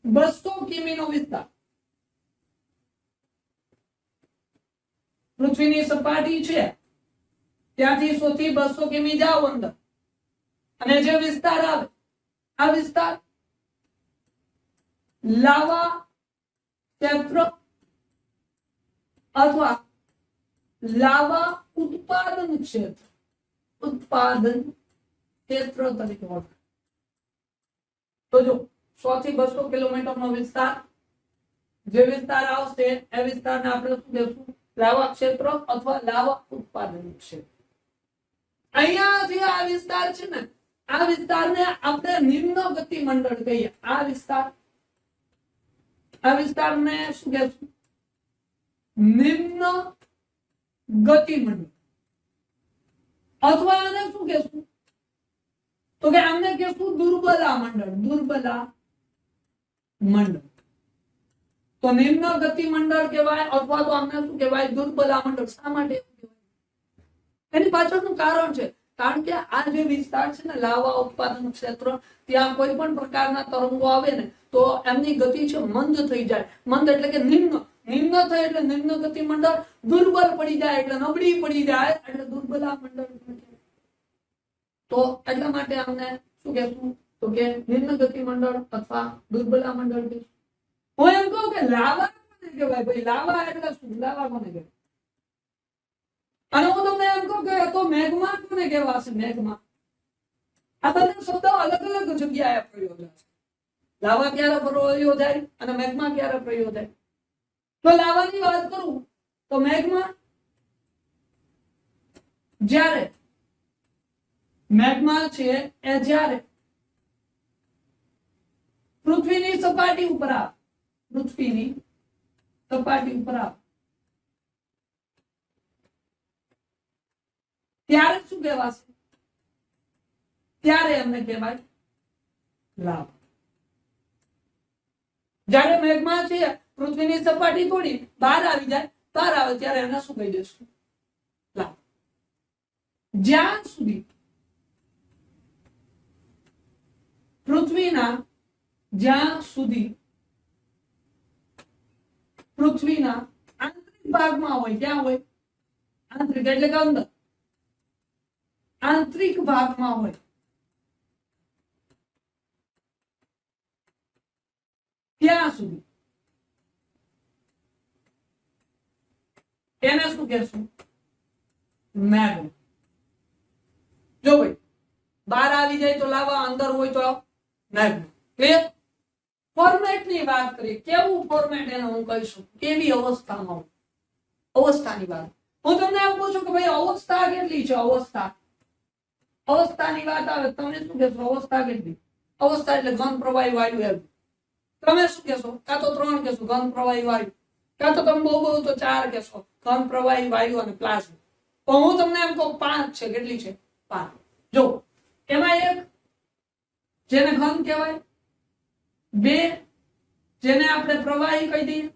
200 કિમીનો વિસ્તાર પૃથ્વીની સપાટી છે ત્યાંથી 100 થી 200 કિમી જાઓ અંદર અને જે વિસ્તાર આવે આ વિસ્તાર લાવા ક્ષેત્ર અથવા લાવા ઉત્પાદન ક્ષેત્ર તરીકે ઓળખાય. તો જો 100 થી 200 કિલોમીટરનો વિસ્તાર, જે વિસ્તાર આવશે એ વિસ્તારને આપણે શું કહેશું? લાવા ક્ષેત્ર અથવા લાવા ઉત્પાદન ક્ષેત્ર. અહીંયા જે આ વિસ્તાર છે ને, આ વિસ્તારને આપણે નિમ્ન ગતિ મંડળ કહીએ. આ વિસ્તારને શું કહેશું? નિમ્ન ગતિ મંડળ. અથવા આને શું કહેશું? તો કે આમને કહેશું દુર્બલા મંડળ. તો નિમ્ન ગતિ મંડળ કહેવાય અથવા તો આમને શું કહેવાય? દુર્બલા મંડળ. શા માટે એવું કહેવાય? એની પાછળનું કારણ છે. કારણ કે આ જે વિસ્તાર છે ને, લાવા ઉત્પાદન ક્ષેત્ર, ત્યાં કોઈ પણ પ્રકારના તરંગો આવે ને તો એમની ગતિ છે મંદ થઈ જાય. મંદ એટલે કે નિમ્ન થાય એટલે નિમ્ન ગતિ મંડળ. દુર્બલ પડી જાય એટલે નબળી પડી જાય એટલે દુર્બલા મંડળ. તો એટલા માટે અમને શું કહેશું? તો કે નિમ્ન ગતિ મંડળ અથવા દુર્બલા મંડળ કહેશું. હું એમ કહું કે લાવા કોને કહેવાય? ભાઈ લાવા એટલે શું? લાવા કોને કહેવાય? અને હું તમને એમ કહું કે તો મેગ્મા કોને કહેવાશે? મેગ્મા. આ બંને શબ્દો અલગ અલગ જગ્યાએ પ્રયોજાય છે. લાવા ક્યારે પ્રયોજાય અને મેગ્મા ક્યારે પ્રયોજાય? તો લાવાની વાત કરું તો મેગ્મા જ્યારે છે એ જ્યારે પૃથ્વીની સપાટી ઉપર આવે, ત્યારે શું કહેવાશે? ત્યારે એમને કહેવાય લાવા. જ્યારે મેગ્મા છે પૃથ્વીની સપાટી તોડી બહાર આવી જાય, બહાર આવે ત્યારે એને શું કહી દેશું? લાવા. જ્યાં સુધી પૃથ્વીના આંતરિક ભાગમાં હોય, ક્યાં હોય? આંતરિક એટલે કે અંદર, આંતરિક ભાગમાં હોય ત્યાં સુધી એને શું કહેશું? મેગ્મા. જો ભાઈ બહાર આવી જાય તો લાવા, અંદર હોય તો મેગ્મા. ક્લિયર? ફોર્મેટની વાત કરીએ. કેવું ફોર્મેટ એને હું કહીશું? કેવી અવસ્થામાં? અવસ્થાની વાત હું તમને એમ પૂછું કે ભાઈ અવસ્થા કેટલી છે? અવસ્થાની વાત આવે તમે શું કહેશો? અવસ્થા કેટલી? અવસ્થા એટલે ઘન, પ્રવાહી, વાયુ એમ. તમે શું કહેશો? કાં તો 3 કહેશો, ઘન, પ્રવાહી, વાયુ. કાં તો તમે બહુ તો 4 કહેશો, ઘન, પ્રવાહી, વાયુ અને પ્લાઝ્મા. પણ હું તમને એમ કહું 5 છે. કેટલી છે? 5. જો એમાં એક જેને ઘન કહેવાય, 2 જેને આપણે પ્રવાહી કહી દઈએ,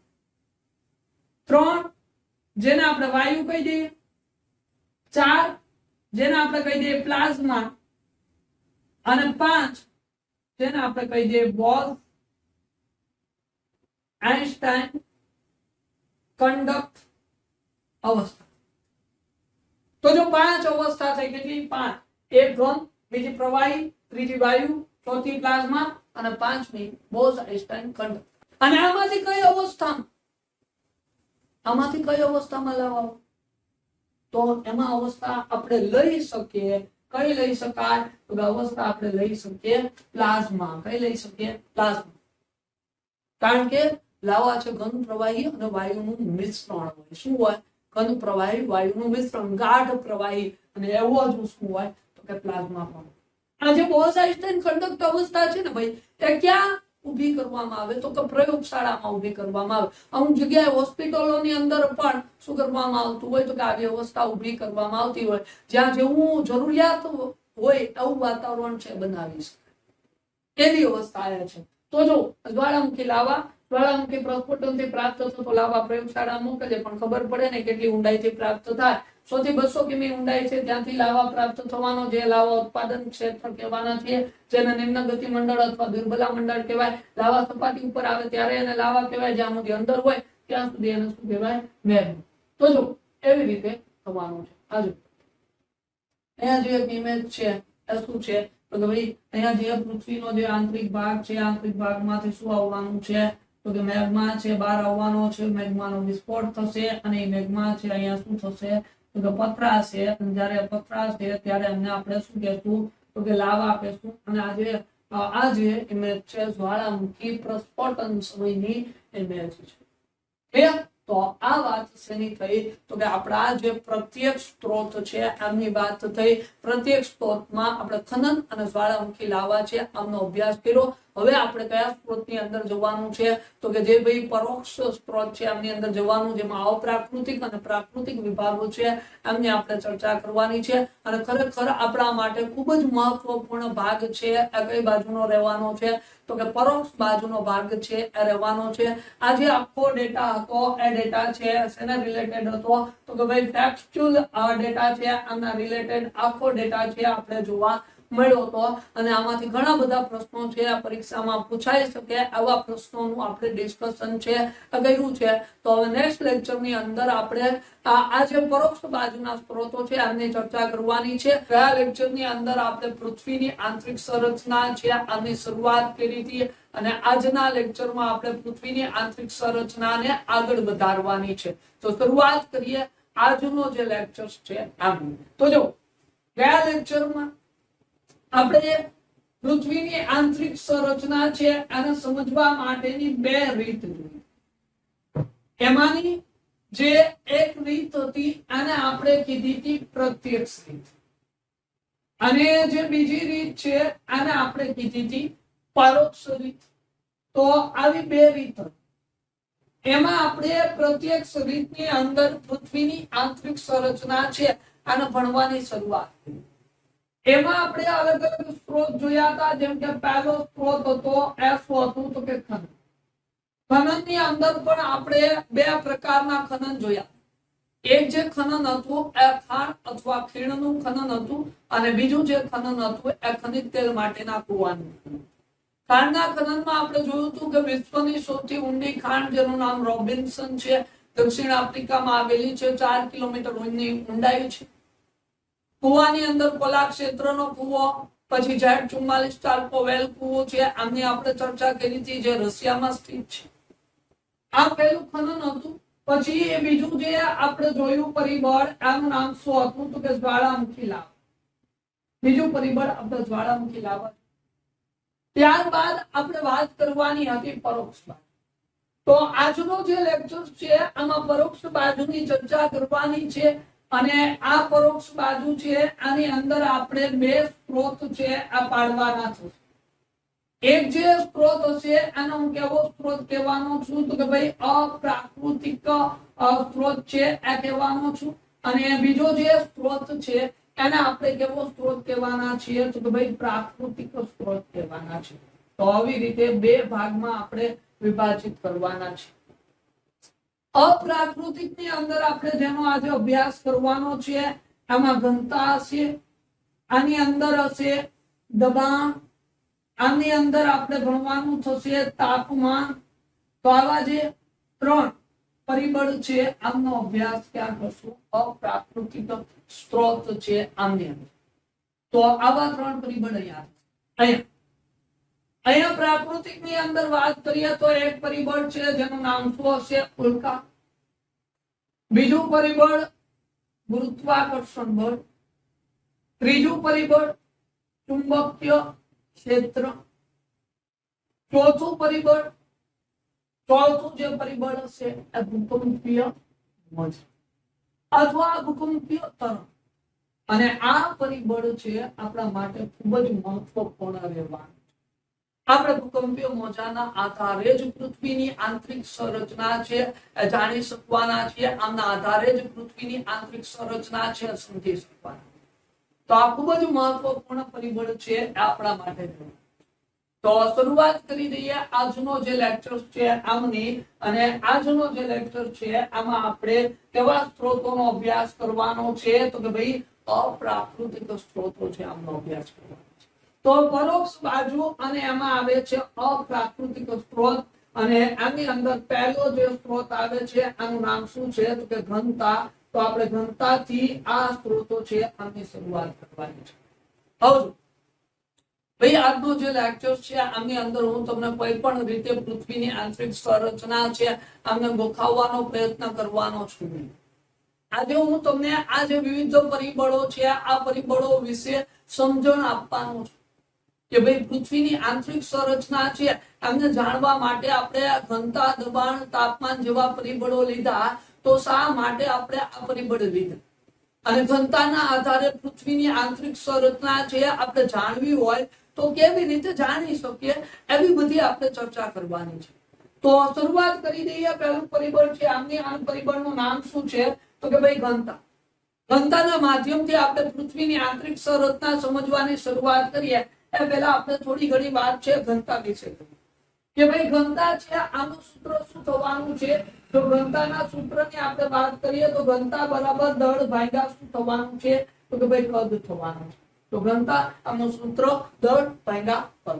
3 જેને આપણે વાયુ કહી દઈએ, 4 જેને આપણે કહી દઈએ પ્લાઝ્મા, અને 5 જેને આપણે કહી દઈએ બોઝ આઇન્સ્ટાઇન કંડક્ટ અવસ્થા. તો જો 5 અવસ્થા થઈ, કેટલી? 5. એક ઘન, બીજી પ્રવાહી, ત્રીજી વાયુ, ચોથી પ્લાઝમા અને 5મી બોઝ આઇન્સ્ટાઇન કંડક્ટ. અને આમાંથી કઈ અવસ્થામાં લાવવા? તો એમાં અવસ્થા આપણે લઈ શકીએ. કઈ લઈ શકાય? તો અવસ્થા આપણે લઈ શકીએ પ્લાઝમા. કઈ લઈ શકીએ? પ્લાઝમા. કારણ કે લાવા છે ઘન, પ્રવાહી અને વાયુનું મિશ્રણ હોય. શું હોય? ઘન, પ્રવાહી, વાયુનું મિશ્રણ, ગાઢ પ્રવાહી. અને એવો જ શું હોય? તો કે પ્લાઝમા પણ. આ જે બોઝ આઇન્સ્ટાઇન કંડક્ટ અવસ્થા છે ને ભાઈ, એ ક્યાં ઊભી કરવામાં આવે? તો કે પ્રયોગશાળામાં ઊભી કરવામાં આવે. અમુક જગ્યાએ હોસ્પિટલોની અંદર પણ શું કરવામાં આવતું હોય? તો કે આવી અવસ્થા ઊભી કરવામાં આવતી હોય, જ્યાં જેવું જરૂરિયાત હોય એવું વાતાવરણ છે બનાવી શકાય. એવી અવસ્થા આવે છે. તો જો જ્વાળામુખી લાવા, જ્વાળામુખી પ્રસ્ફોટનથી પ્રાપ્ત થતો લાવા પ્રયોગશાળામાં મોકલે, પણ ખબર પડે ને કેટલી ઊંડાઈથી પ્રાપ્ત થાય. 100 થી 200 કિમી ઊંડાઈ છે ત્યાંથી લાવા પ્રાપ્ત થવાનો, જે લાવા ઉત્પાદન ક્ષેત્ર કહેવાના છે, જેને નિમ્ન ગતિ મંડળ અથવા દુર્બલા મંડળ કહેવાય. લાવા સપાટી ઉપર આવે ત્યારે એને લાવા કહેવાય, જ્યાં સુધી અંદર હોય ત્યાં સુધી એને શું કહેવાય? મેગ્મા. તો જો એવી રીતે થવાનું છે. આજુ અહીંયા જે એક ઇમેજ છે એ શું છે? તો કે ભાઈ અહીંયા જે પૃથ્વીનો જે આંતરિક ભાગ છે, આંતરિક ભાગમાંથી શું આવવાનું છે તો કે મેગ્મા છે બહાર આવવાનો છે, મેગ્માનો વિસ્ફોટ થશે અને એ મેગ્મા છે અહીંયા શું થશે તો કે પથરાશે, અને જ્યારે પથરાશે ત્યારે એમને આપણે શું કહેશું તો કે લાવા કહેશું. અને આ જે ઇમેજ છે જ્વાળામુખી પ્રસ્ફોટન સમયની ઇમેજ છે. તો આ વાત શેની થઈ તો કે આપણા જે પ્રત્યક્ષ સ્ત્રોત છે એમની વાત થઈ. પ્રત્યક્ષ સ્ત્રોતમાં આપણે ખનન અને જ્વાળામુખી લાવા છે આમનો અભ્યાસ કર્યો. હવે આપણે કયા સ્ત્રોતની અંદર જવાનું છે તો કે જે ભાઈ પરોક્ષ સ્ત્રોત છે એમની અંદર જવાનું, જેમાં અપ્રાકૃતિક અને પ્રાકૃતિક વિભાગો છે એમની આપણે ચર્ચા કરવાની છે. અને ખરેખર આપણા માટે ખૂબ જ મહત્વપૂર્ણ ભાગ છે એ કઈ બાજુનો રહેવાનો છે તો કે પરોક્ષ બાજુનો ભાગ છે એ રહેવાનો છે. આ જે આખો ડેટા હતો એ ડેટા છે શેના રિલેટેડ હતો તો કે ભાઈ ફેક્ચ્યુઅલ ડેટા છે, આના રિલેટેડ આખો ડેટા છે આપણે જોવા મળ્યો હતો. અને આમાંથી ઘણા બધા પ્રશ્નો છે પરીક્ષામાં પૂછાઈ શકે આવા પ્રશ્નોનું આપણે ડિસ્કશન છે કર્યું છે. તો હવે નેક્સ્ટ લેક્ચરની અંદર આપણે આ જે પરોક્ષ બાજુના સ્ત્રોતો છે એમની ચર્ચા કરવાની છે. ગયા લેક્ચરની અંદર આપણે પૃથ્વીની આંતરિક સંરચના છે આની શરૂઆત કરી હતી, અને આજના લેક્ચરમાં આપણે પૃથ્વીની આંતરિક સંરચનાને આગળ વધારવાની છે. તો શરૂઆત કરીએ આજનો જે લેક્ચર છે આમ. તો જો ગયા લેક્ચરમાં આપણે પૃથ્વીની આંતરિક સંરચના છે આને સમજવા માટેની બે રીત જોઈ. એમાંની જે એક રીત હતી આને આપણે કીધી હતી પ્રત્યક્ષ રીત, અને જે બીજી રીત છે આને આપણે કીધી હતી પરોક્ષ રીત. તો આવી બે રીત. એમાં આપણે પ્રત્યક્ષ રીતની અંદર પૃથ્વીની આંતરિક સંરચના છે આને ભણવાની શરૂઆત કરી. એમાં આપણે અલગ અલગ સ્ત્રોત જોયા હતા. જેમ કે પહેલો સ્ત્રોત હતો એ શું હતું તો કે ખનન. ખનનની અંદર પણ આપણે બે પ્રકારના ખનન જોયા. એક જે ખનન હતું એ ખાણ અથવા ખીણનું ખનન હતું, અને બીજું જે ખનન હતું એ ખનિજ તેલ માટેના કુવાનું ખનન. ખાણના ખનનમાં આપણે જોયું હતું કે વિશ્વની સૌથી ઊંડી ખાણ જેનું નામ રોબિન્સન છે, દક્ષિણ આફ્રિકામાં આવેલી છે, 4 કિલોમીટર ઊંડાઈ છે. કુવાની અંદર કોલા ક્ષેત્રનો કુવો, પછી Z44 ચાલ્કો વેલ કુવો છે, આમની આપણે ચર્ચા કરી હતી જે રશિયામાં સ્થિત છે. આ પહેલું ખનન હતું. પછી એ બીજું જે આપણે જોયું પરિબળ આનું નામ શું હતું તો કે જ્વાળામુખી લાવા. બીજું પરિબળ આપણે જ્વાળામુખી લાવા. ત્યારબાદ આપણે વાત કરવાની હતી પરોક્ષ બાજુ. તો આજનો જે લેક્ચર છે આમાં પરોક્ષ બાજુની ચર્ચા કરવાની છે. અને આ પરોક્ષ બાજુ છે આની અંદર આપણે બે સ્ત્રોત છે આ પાડવાના છે. એક જે સ્ત્રોત હશે આનો હું કેવો સ્ત્રોત કહેવાનો છું તો કે ભાઈ અપ્રાકૃતિક સ્ત્રોત છે આ કહેવાનો છું. અને બીજો જે સ્ત્રોત છે એને આપણે કેવો સ્ત્રોત કહેવાના છીએ તો કે ભાઈ પ્રાકૃતિક સ્ત્રોત કહેવાના છે. તો આવી રીતે બે ભાગમાં આપણે વિભાજિત કરવાના છે. અપ્રાકૃતિક ની અંદર આપણે જેનો આજે અભ્યાસ કરવાનો છે આમાં ઘનતા હશે, આની અંદર હશે દબાણ, આની અંદર આપણે ભણવાનું થશે તાપમાન. તો આવા જે ત્રણ પરિબળ છે આમનો અભ્યાસ ક્યાં કરશું અપ્રાકૃતિક સ્ત્રોત છે આમની અંદર. તો આવા ત્રણ પરિબળ અહીંયા પ્રાકૃતિક ની અંદર વાત કરીએ તો એક પરિબળ છે જેનું નામ શું હશે ઉલ્કા. બીજું પરિબળ ગુરુત્વાકર્ષણ બળ. ત્રીજું પરિબળ ચુંબકીય ક્ષેત્ર. ચોથું જે પરિબળ હશે એ ભૂકંપીય મોજ અથવા ભૂકંપીય તરંગ. અને આ પરિબળ છે આપણા માટે ખૂબ જ મહત્વપૂર્ણ રહેવાનું. આપણે ભૂકંપીય મોજાના આધારે જ પૃથ્વીની આંતરિક સંરચના છે જાણી શકવાના છીએ. આમના આધારે જ પૃથ્વીની આંતરિક સંરચના છે સમજી શકવાના. તો આ ખૂબ જ મહત્વપૂર્ણ પરિબળ છે આપણા માટે. તો શરૂઆત કરી દઈએ આજનો જે લેક્ચર છે આમની. અને આજનો જે લેક્ચર છે આમાં આપણે કેવા સ્ત્રોતોનો અભ્યાસ કરવાનો છે તો કે ભાઈ અપ્રાકૃતિક સ્ત્રોતો છે આમનો અભ્યાસ કરવાનો. તો પરોક્ષ બાજુ અને એમાં આવે છે અપ્રાકૃતિક સ્ત્રોત. અને આની અંદર પહેલો જે સ્ત્રોત આવે છે આનું નામ શું છે તો કે ઘનતા. તો આપણે ઘનતાથી આ સ્ત્રોતો છે આની શરૂઆત કરવાની છે. હવે ભાઈ આજનો જે લેક્ચર છે આની અંદર હું તમને કોઈ પણ રીતે પૃથ્વીની આંતરિક સંરચના છે આમને ગોખાવવાનો પ્રયત્ન કરવાનો છું. આજે હું તમને આ જે વિવિધ પરિબળો છે આ પરિબળો વિશે સમજણ આપવાનું છું કે ભાઈ પૃથ્વીની આંતરિક સંરચના છે આમને જાણવા માટે આપણે ઘનતા, દબાણ, તાપમાન જેવા પરિબળો લીધા. તો શા માટે આપણે આ પરિબળ લીધા અને ઘનતાના આધારે પૃથ્વીની આંતરિક સંરચના છે આપણે જાણવી હોય તો કેવી રીતે જાણી શકીએ એવી બધી આપણે ચર્ચા કરવાની છે. તો શરૂઆત કરી દઈએ. પહેલું પરિબળ છે આ પરિબળનું નામ શું છે તો કે ભાઈ ઘનતા. ઘનતાના માધ્યમથી આપણે પૃથ્વીની આંતરિક સંરચના સમજવાની શરૂઆત કરીએ એ પહેલા આપણે થોડી ઘણી વાત છે ઘનતા વિશે કે ભાઈ ઘનતા છે આનું સૂત્ર શું થવાનું છે. જો ઘનતાના સૂત્રની આપણે વાત કરીએ તો ઘનતા બરાબર દળ ભાગ્યા શું થવાનું છે તો કે ભાઈ કદ થવાનું છે. તો ઘનતા આનું સૂત્ર દળ ભાગ્યા કદ.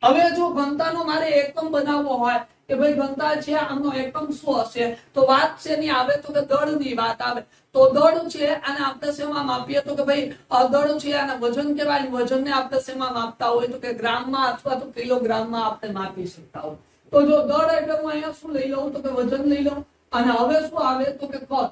હવે જો ઘનતાનો મારે એકમ બનાવવો હોય કે ભાઈ ઘનતા છે આનો એકમ શું હશે તો વાત શેની આવે તો કે દળની વાત આવે. તો દળ છે અને આપણે શેમાં માપીએ તો કે ભાઈ દળ છે અને વજન કહેવાય. વજનને આપણે શેમાં માપતા હોય તો કે ગ્રામમાં અથવા તો કિલોગ્રામમાં આપણે માપી શકતા હોય. તો જો દળ એટલે હું અહીંયા શું લઈ લઉં તો કે વજન લઈ લઉં અને હવે શું આવે તો કે કદ.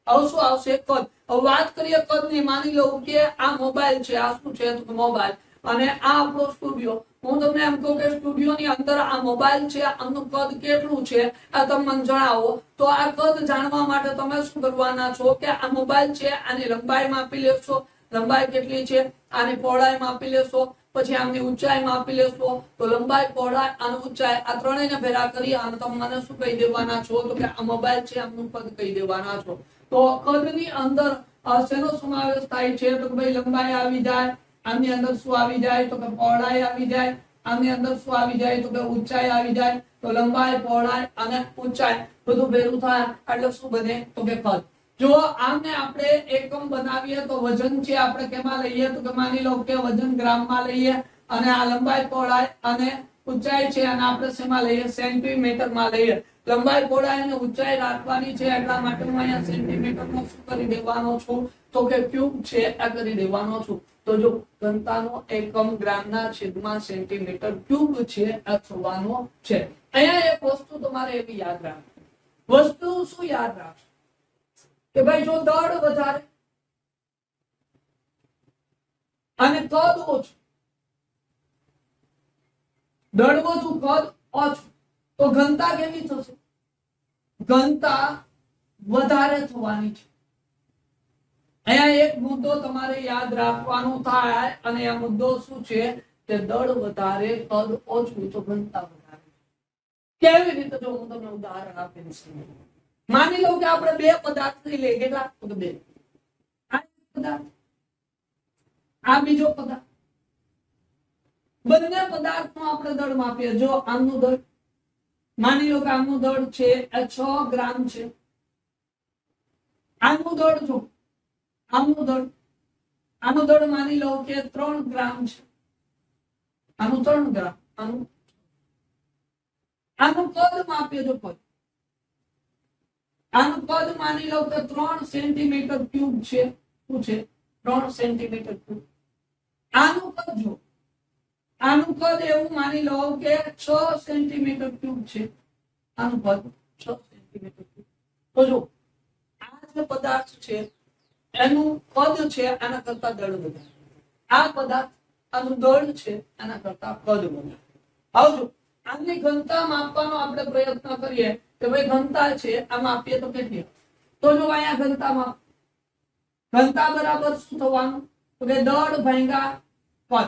હવે શું આવશે કદ. હવે વાત કરીએ કદની. માની લઉં કે આ મોબાઈલ છે. આ શું છે તો કે મોબાઈલ અને આ આપણો સ્ટુડિયો. હું તમને એમ કહું કે સ્ટુડિયોની અંદર આ મોબાઈલ છે આનું કદ કેટલું છે આ તમે મને જણાવો. તો આ કદ જાણવા માટે તમે શું કરવાના છો કે આ મોબાઈલ છે આની લંબાઈ માપી લેશો. લંબાઈ કેટલી છે આની પહોળાઈ માપી લેશો. પછી આમની ઊંચાઈ માપી લેશો. તો લંબાઈ, પહોળાઈ અને ઊંચાઈ આ ત્રણેયને ભેગા કરી અને તમે મને શું કહી દેવાના છો તો કે આ મોબાઈલ છે આમનું કદ કહી દેવાના છો. તો કદની અંદર શેનો સમાવેશ થાય છે તો કે ભાઈ લંબાઈ આવી જાય. આની અંદર શું આવી જાય તો કે પહોળાઈ આવી જાય. આની અંદર શું આવી જાય તો કે ઊંચાઈ આવી જાય. તો લંબાઈ, પહોળાઈ અને ઊંચાઈ બધું ભેગું થાય એટલે શું બને તો કે કદ. જો આને આપણે એકમ બનાવીએ તો વજન છે આપણે કેમાં લઈએ તો કે માની લો કે વજન ગ્રામમાં લઈએ અને આ લંબાઈ, પહોળાઈ અને ઊંચાઈ છે અને આપણે શેમાં લઈએ સેન્ટીમીટરમાં લઈએ. લંબાઈ, પહોળાઈ અને ઊંચાઈ રાખવાની છે એટલા માટે હું અહીંયા સેન્ટીમીટરમાં શું કરી દેવાનો છું તો કે ક્યુબ છે આ કરી દેવાનો છું. તો જો ઘનતાનો એકમ ગ્રામના છેદમાં સેન્ટીમીટર ક્યુબ છે આ થવાનો છે. અહીંયા એક વસ્તુ તમારે એવી યાદ રાખવી. વસ્તુ શું યાદ રાખશો કે ભાઈ જો દળ વધારે અને કદ ઓછું, દળ ઓછું કદ ઓછું તો ઘનતા કેવી થશે? ઘનતા વધારે થવાની છે. અહીંયા એક મુદ્દો તમારે યાદ રાખવાનો થાય અને આ મુદ્દો શું છે કે દળ વધારે કદ ઓછું તો ઘનતા વધારે. કેવી રીતે જો હું તમને ઉદાહરણ આપીશ. માની લો કે આપણે બે પદાર્થ લઈએ. કેટલા તો બે. આ પદાર્થ આ બીજો પદાર્થ. બંને પદાર્થનો આપણે દળ માપીએ. જો આમનું દળ માની લો કે આમનું દળ છે એ 6 ગ્રામ છે. આનું દળ જો આનું દળ માની લો કે 3 ગ્રામ છે. આનું 3 ગ્રામ. આનું કદ માપીએ. જો કદ આનું કદ માની લો કે 3 સેન્ટીમીટર ક્યુબ છે. શું છે 3 સેન્ટીમીટર ક્યુબ. આનું કદ જો આનું કદ એવું માની લો કે 6 સેન્ટીમીટર ક્યુબ છે. આનું કદ 6 સેન્ટીમીટર ક્યુબ. તો જો આ જે પદાર્થ છે એનું કદ છે આના કરતા દળ વધારે. આ પદાર્થ આનું દળ છે આના કરતા કદ વધારે. આવજો આની ઘનતા માપવાનો આપણે પ્રયત્ન કરીએ કે ભાઈ ઘનતા છે આ માપીએ તો કેટલી. તો જો અહીંયા ઘનતા માપ. ઘનતા બરાબર શું થવાનું તો કે દળ ભાગ્યા કદ.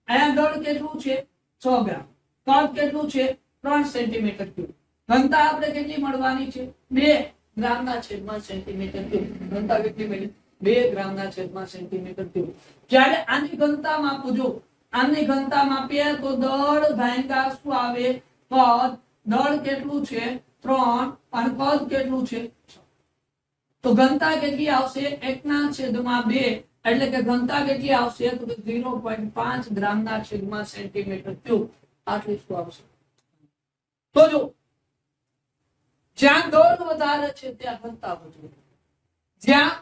અહીંયા દળ કેટલું છે 6 ગ્રામ. કદ કેટલું છે 3 સેન્ટીમીટર ક્યુબ. ઘનતા આપણે કેટલી મળવાની છે 2 ગ્રામના છેદમાં સેન્ટીમીટર ક્યુબ. ઘનતા કેટલી મળી 2 ગ્રામના છેદમાં સેન્ટીમીટર ક્યુબ. જ્યારે આની ઘનતા માપું જો આની ઘનતા માપીએ તો દળ ભાગ્યા શું આવે કદ. દળ કેટલું છે 3 અને કદ કેટલું છે 6. તો ઘનતા કેટલી આવશે 1/2 એટલે કે ઘનતા કેટલી આવશે તો 0.5 ગ્રામના છેદમાં સેન્ટીમીટર ક્યુબ. આટલી શું આવશે. તો જો જ્યાં દળ વધારે છે ત્યાં ઘનતા વધુ. જ્યાં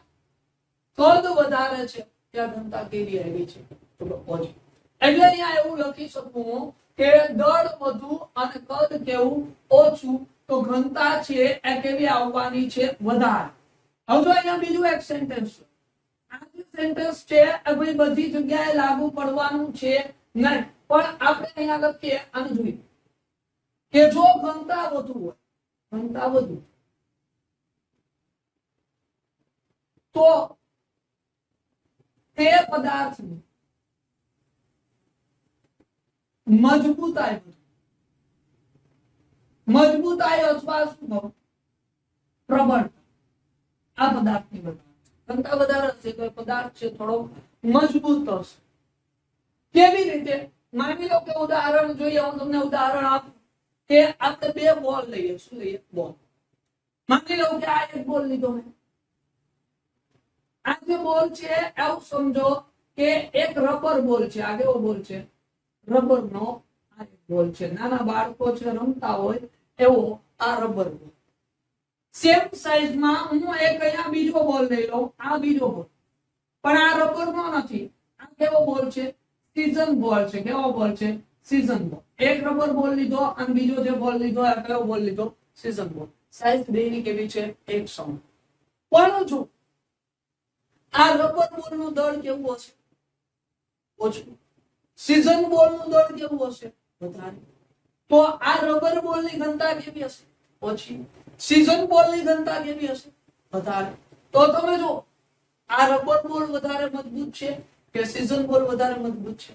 કદ વધારે છે ત્યાં ઘનતા કેવી આવી છે તો ઓછી. એટલે અહીંયા એવું લખી શકું કે દળ વધુ અને કદ કેવું ઓછું, તો ઘનતા છે એ કેવી આવવાની છે? વધારે. હવે જો અહીંયા બીજું એક સેન્ટેન્સ છે. આ જે સેન્ટેન્સ છે એ ભાઈ બધી જગ્યાએ લાગુ પડવાનું છે નહીં, પણ આપણે અહીંયા લખીએ આને જોઈએ કે જો ઘનતા વધુ હોય, ઘનતા વધુ, તો તે પદાર્થની મજબૂતાઈ વધુ, મજબૂતાઈ અથવા શું કહું? પ્રબળતા. આ પદાર્થની ઘનતા વધારે હશે તો પદાર્થ છે થોડો મજબૂત હશે. કેવી રીતે? માની લો કે ઉદાહરણ જોઈએ, હું તમને ઉદાહરણ આપું કે આપણે બે બોલ લઈએ. શું લઈએ? બોલ. માની લો કે આ એક બોલ લીધો મેં. આ જે બોલ છે એવું સમજો કે એક રબર બોલ છે. આ કેવો બોલ છે? રબર નો આ એક બોલ છે. નાના બાળકો છે રમતા હોય એવો આ રબર બોલ. સેમ સાઈઝમાં હું એક અહીંયા બીજો બોલ લઈ લઉં, આ બીજો બોલ, પણ આ રબર નો નથી. આ કેવો બોલ છે? સીઝન બોલ છે. કેવો બોલ છે? સીઝન બોલ. એક રબર બોલ લીધો અને બીજો જે બોલ લીધો આ કેવો બોલ લીધો? સીઝન બોલ. સાઈઝ બેની કેવી છે? એક સમાન. પણ જો આ રબર બોલ નું દળ કેવું હશે? ઓછું. સીઝન બોલ નું દળ કેવું હશે? વધારે. તો આ રબર બોલ ની ઘનતા કેવી હશે? ઓછી. સીઝન બોલ ની ઘનતા કેવી હશે? વધારે. તો તમે જો આ રબર બોલ વધારે મજબૂત છે કે સીઝન બોલ વધારે મજબૂત છે?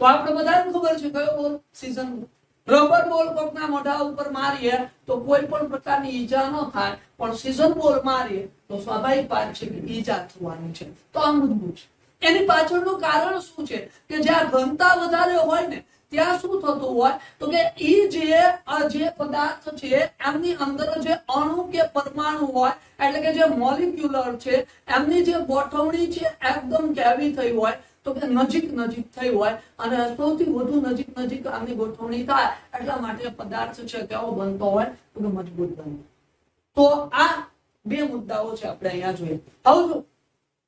તો આપણે બધાને ખબર છે કયો બોલ? સીઝન બોલ. રબર બોલ કોકના મોઢા ઉપર મારીએ તો કોઈ પણ પ્રકારની ઈજા ન થાય, પણ સીઝન બોલ મારીએ તો સ્વાભાવિક વાત છે કે ઈજા થવાની છે. તો આ મજબૂત છે. એની પાછળનું કારણ શું છે? કે જ્યાં ઘનતા વધારે હોય ને ત્યાં શું થતું હોય તો કે ઈ જે પદાર્થ છે એમની અંદર જે અણુ કે પરમાણુ હોય, એટલે કે જે મોલિક્યુલર છે એમની જે ગોઠવણી છે એકદમ કેવી થઈ હોય તો કે નજીક નજીક થઈ હોય, અને સૌથી વધુ નજીક નજીક આની ગોઠવણી થાય એટલા માટે પદાર્થ છે કેવો બનતો હોય તો કે મજબૂત બનતો. તો આ બે મુદ્દાઓ છે આપણે અહીંયા જોઈએ. હવે જો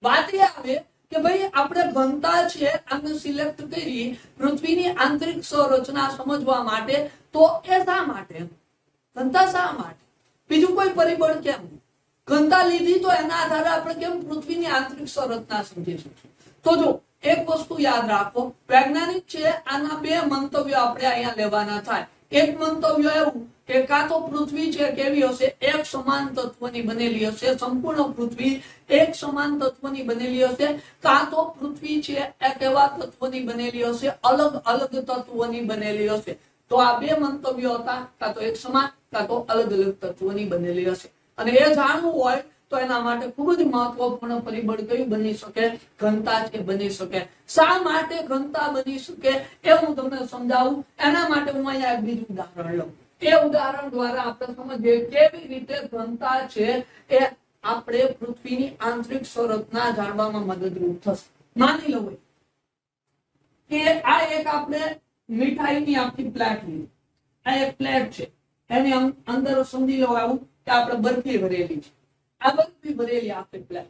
વાત એ આવે કે ભાઈ આપણે ઘનતા છે આને સિલેક્ટ કરી પૃથ્વીની આંતરિક સંરચના સમજવા માટે, તો એ શા માટે? ઘનતા શા માટે? બીજું કોઈ પરિબળ કેમ? ઘનતા લીધી તો એના આધારે આપણે કેમ પૃથ્વીની આંતરિક સંરચના સમજી શકીએ? તો જો એક વસ્તુ યાદ રાખો, વૈજ્ઞાનિક છે આના બે મંતવ્યો આપણે અહીંયા લેવાના થાય. એક મંતવ્ય એવું કે કાં તો પૃથ્વી છે કેવી હશે? એક સમાન તત્વની બનેલી હશે. સંપૂર્ણ પૃથ્વી એક સમાન તત્વની બનેલી હશે. કાં તો પૃથ્વી છે એ કેવા તત્વની બનેલી હશે? અલગ અલગ તત્વોની બનેલી હશે. તો આ બે મંતવ્યો હતા, કાં તો એક સમાન કાં તો અલગ અલગ તત્વોની બનેલી હશે. અને એ જાણવું હોય તો એના માટે ખૂબ જ મહત્વપૂર્ણ પરિબળ કયું બની શકે? ઘનતા છે બની શકે. શા માટે ઘનતા બની શકે એ હું તમને સમજાવું. એના માટે હું અહીંયા એક બીજું ઉદાહરણ લઉં. એ ઉદાહરણ દ્વારા આપણે સમજીએ કેવી રીતે ઘનતા છે એ આપણે પૃથ્વીની આંતરિક સંરચના જાણવામાં મદદરૂપ થશે. માની લો કે આ એક આપણે મીઠાઈની આખી પ્લેટ લીધી. આ એક પ્લેટ છે, એની અંદર સમજી લો આવું કે આપણે બરફી ભરેલી છે. આ બરફી ભરેલી આખી પ્લેટ,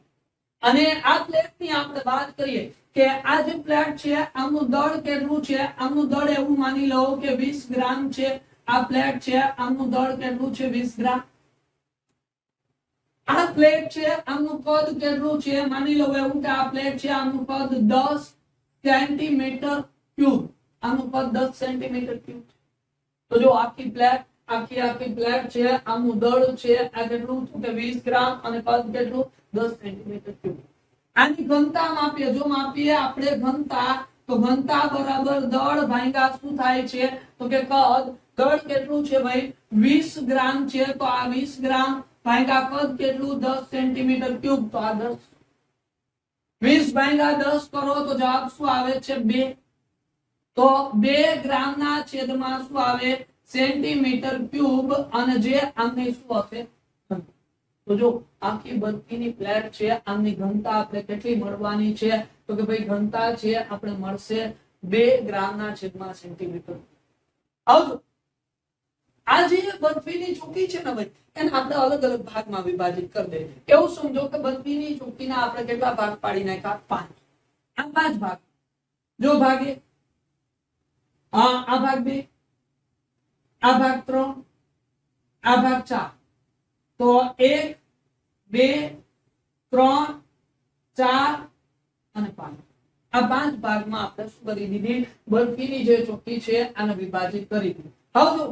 અને આ પ્લેટની આપણે વાત કરીએ કે આ જે પ્લેટ છે આનું દળ કેટલું છે? આનું દળ એવું માની લો કે 20 ગ્રામ છે. આ પ્લેટ છે આનું દળ કેટલું છે? 20 ગ્રામ. આ પ્લેટ છે આનું કદ કેટલું છે? માની લો એવું કે આ પ્લેટ છે આનું કદ 10 સેન્ટીમીટર ક્યુબ. આનું કદ 10 સેન્ટીમીટર ક્યુબ. તો જો આખી પ્લેટ આખી પ્લેટ છે, આનું દળ છે આ કેટલું? તો કે 20 ગ્રામ, અને કદ કેટલું? 10 સેન્ટીમીટર ક્યુબ. આની ઘનતા માપીએ. જો માપીએ આપણે ઘનતા, તો ઘનતા બરાબર દળ ભાગ્યા શું થાય છે? તો કે કદ. દળ કેટલું છે ભાઈ? 20 ગ્રામ છે, તો આ 20 ગ્રામ ભાગ્યા કદ કેટલું? 10 સેન્ટીમીટર ક્યુબ. તો આ 10, 20 ભાગ્યા 10 કરો તો જવાબ શું આવે છે? 2. તો 2 ગ્રામના છેદમાં શું આવે? Centimetre cube. અને જે આમની શું હશે? તો જો આખી બરફીની પ્લેટ છે આમની ઘનતા આપણે કેટલી મળવાની છે? તો કે ભાઈ ઘનતા છે આપણે મળશે 2 ગ્રામના છેદમાં સેન્ટીમીટર. હવે આ જે બરફીની ચોકી છે ને ભાઈ, એને આપણે અલગ અલગ ભાગમાં વિભાજિત કરી દઈએ. એવું સમજો કે બરફીની ચોકીના આપણે કેટલા ભાગ પાડી નાખ્યા? 5. આ 5 ભાગ જો ભાગે આ ભાગ 2, આ ભાગ 3, આ ભાગ 4. તો 1, 2, 3, 4 અને 5. આ 5 ભાગમાં આપણે શું કરી દીધી? બરફીની જે ચોકી છે આને વિભાજિત કરી દીધી. હવે જો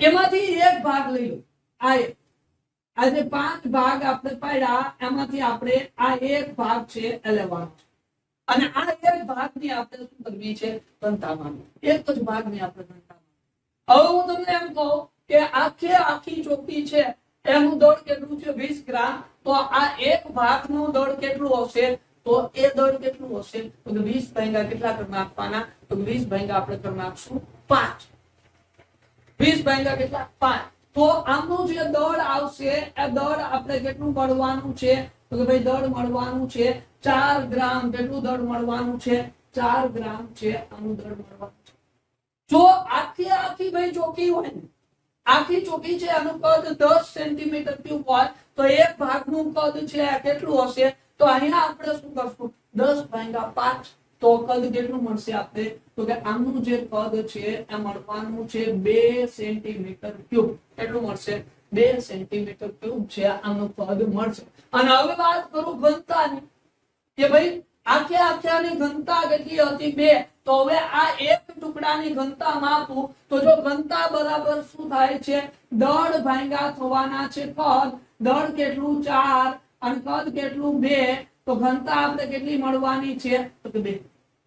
એમાંથી એક ભાગ લઈ લો. આ જે 5 ભાગ આપણે પાડ્યા એમાંથી આપણે આ એક ભાગ છે એ લેવાનો છે. અને આ એક ભાગની આપણે શું કરવી છે? ઘનતા માનવી. એક જ ભાગની આપણે ઘનતા માનવી. હવે હું તમને એમ કહું કે આખી ચોકી છે એનું દળ કેટલું છે? 20 ગ્રામ. તો આ એક ભાગનું દળ કેટલું હશે? તો એ દળ કેટલું હશે? તો 20 ભાગ્યા કેટલા કરી નાખવાના? તો 20 ભાગ્યા આપણે કરી નાખશું 5. 20 ભાગ્યા કેટલા? 5. તો આમનું જે દળ આવશે એ દળ આપણે કેટલું મળવાનું છે? તો કે ભાઈ દળ મળવાનું છે 4 ગ્રામ. કેટલું દળ મળવાનું છે? 4 ગ્રામ છે આનું દળ મળવાનું છે. જો આખી ભાઈ ચોકી હોય ને, આખી ચોકી છે આનું કદ 10 સેન્ટીમીટર ક્યુબ હોય તો એક ભાગનું કદ છે કેટલું હશે? તો અહીંયા આપણે શું કરશું? 10 ભાગ્યા 5. તો કદ કેટલું મળશે આપણે? તો કે આમનું જે કદ છે એ મળવાનું છે 2 સેન્ટીમીટર ક્યુબ. કેટલું મળશે? 2 સેન્ટીમીટર ક્યુબ છે આનું કદ મળશે. અને હવે વાત કરું ઘનતાની કે ભાઈ આખેની ઘનતા કેટલી હતી? 2. તો હવે આ એક ટુકડાની ઘનતા માપું તો જો ઘનતા બરાબર શું થાય છે? દળ ભાગ્યા થવાના છે કદ. દળ કેટલું? 4 અને કદ કેટલું? 2. તો ઘનતા આપણે કેટલી મળવાની છે? તો કે 2.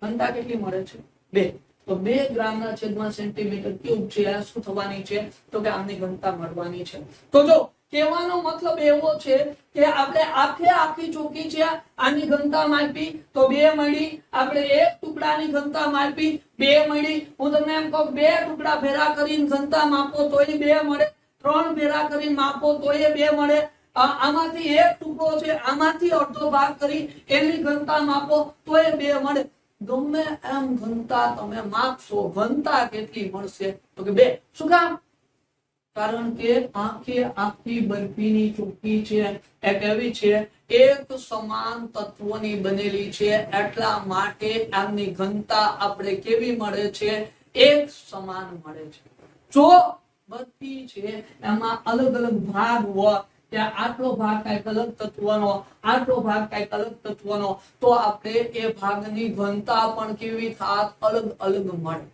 ઘનતા કેટલી મળે છે? 2. તો 2 ગ્રામના છેદમાં સેન્ટીમીટર ક્યુબ છે આ શું થવાની છે? તો કે આમની ઘનતા મળવાની છે. તો જો કહેવાનો મતલબ એવો છે કે આપણે આખી ચોકી છે આની ઘનતા માપી તો 2 મળી. આપણે એક ટુકડાની ઘનતા માપી 2 મળી. હું તમને એમ કહું 2 ટુકડા ભેરા કરીને ઘનતા માપો તોય 2 મળે. 3 ભેરા કરીને માપો તોય 2 મળે. આમાંથી એક ટુકડો છે આમાંથી અડધો ભાગ કરી એની ઘનતા માપો તોય 2 મળે. ગમે એમ ઘનતા તમે માપશો ઘનતા કેટલી મળશે? તો કે 2. શું કામ? કારણ કે આખી બરફીની ચોકી છે એ કેવી છે? એક સમાન તત્વોની બનેલી છે. એટલા માટે આમની ઘનતા આપણે કેવી મળે છે? એક સમાન મળે છે. જો બરફી છે એમાં અલગ અલગ ભાગ હોય કે આટલો ભાગ કઈક અલગ તત્વનો, આટલો ભાગ કઈક અલગ તત્વનો, તો આપણે એ ભાગની ઘનતા પણ કેવી થાત? અલગ અલગ મળે.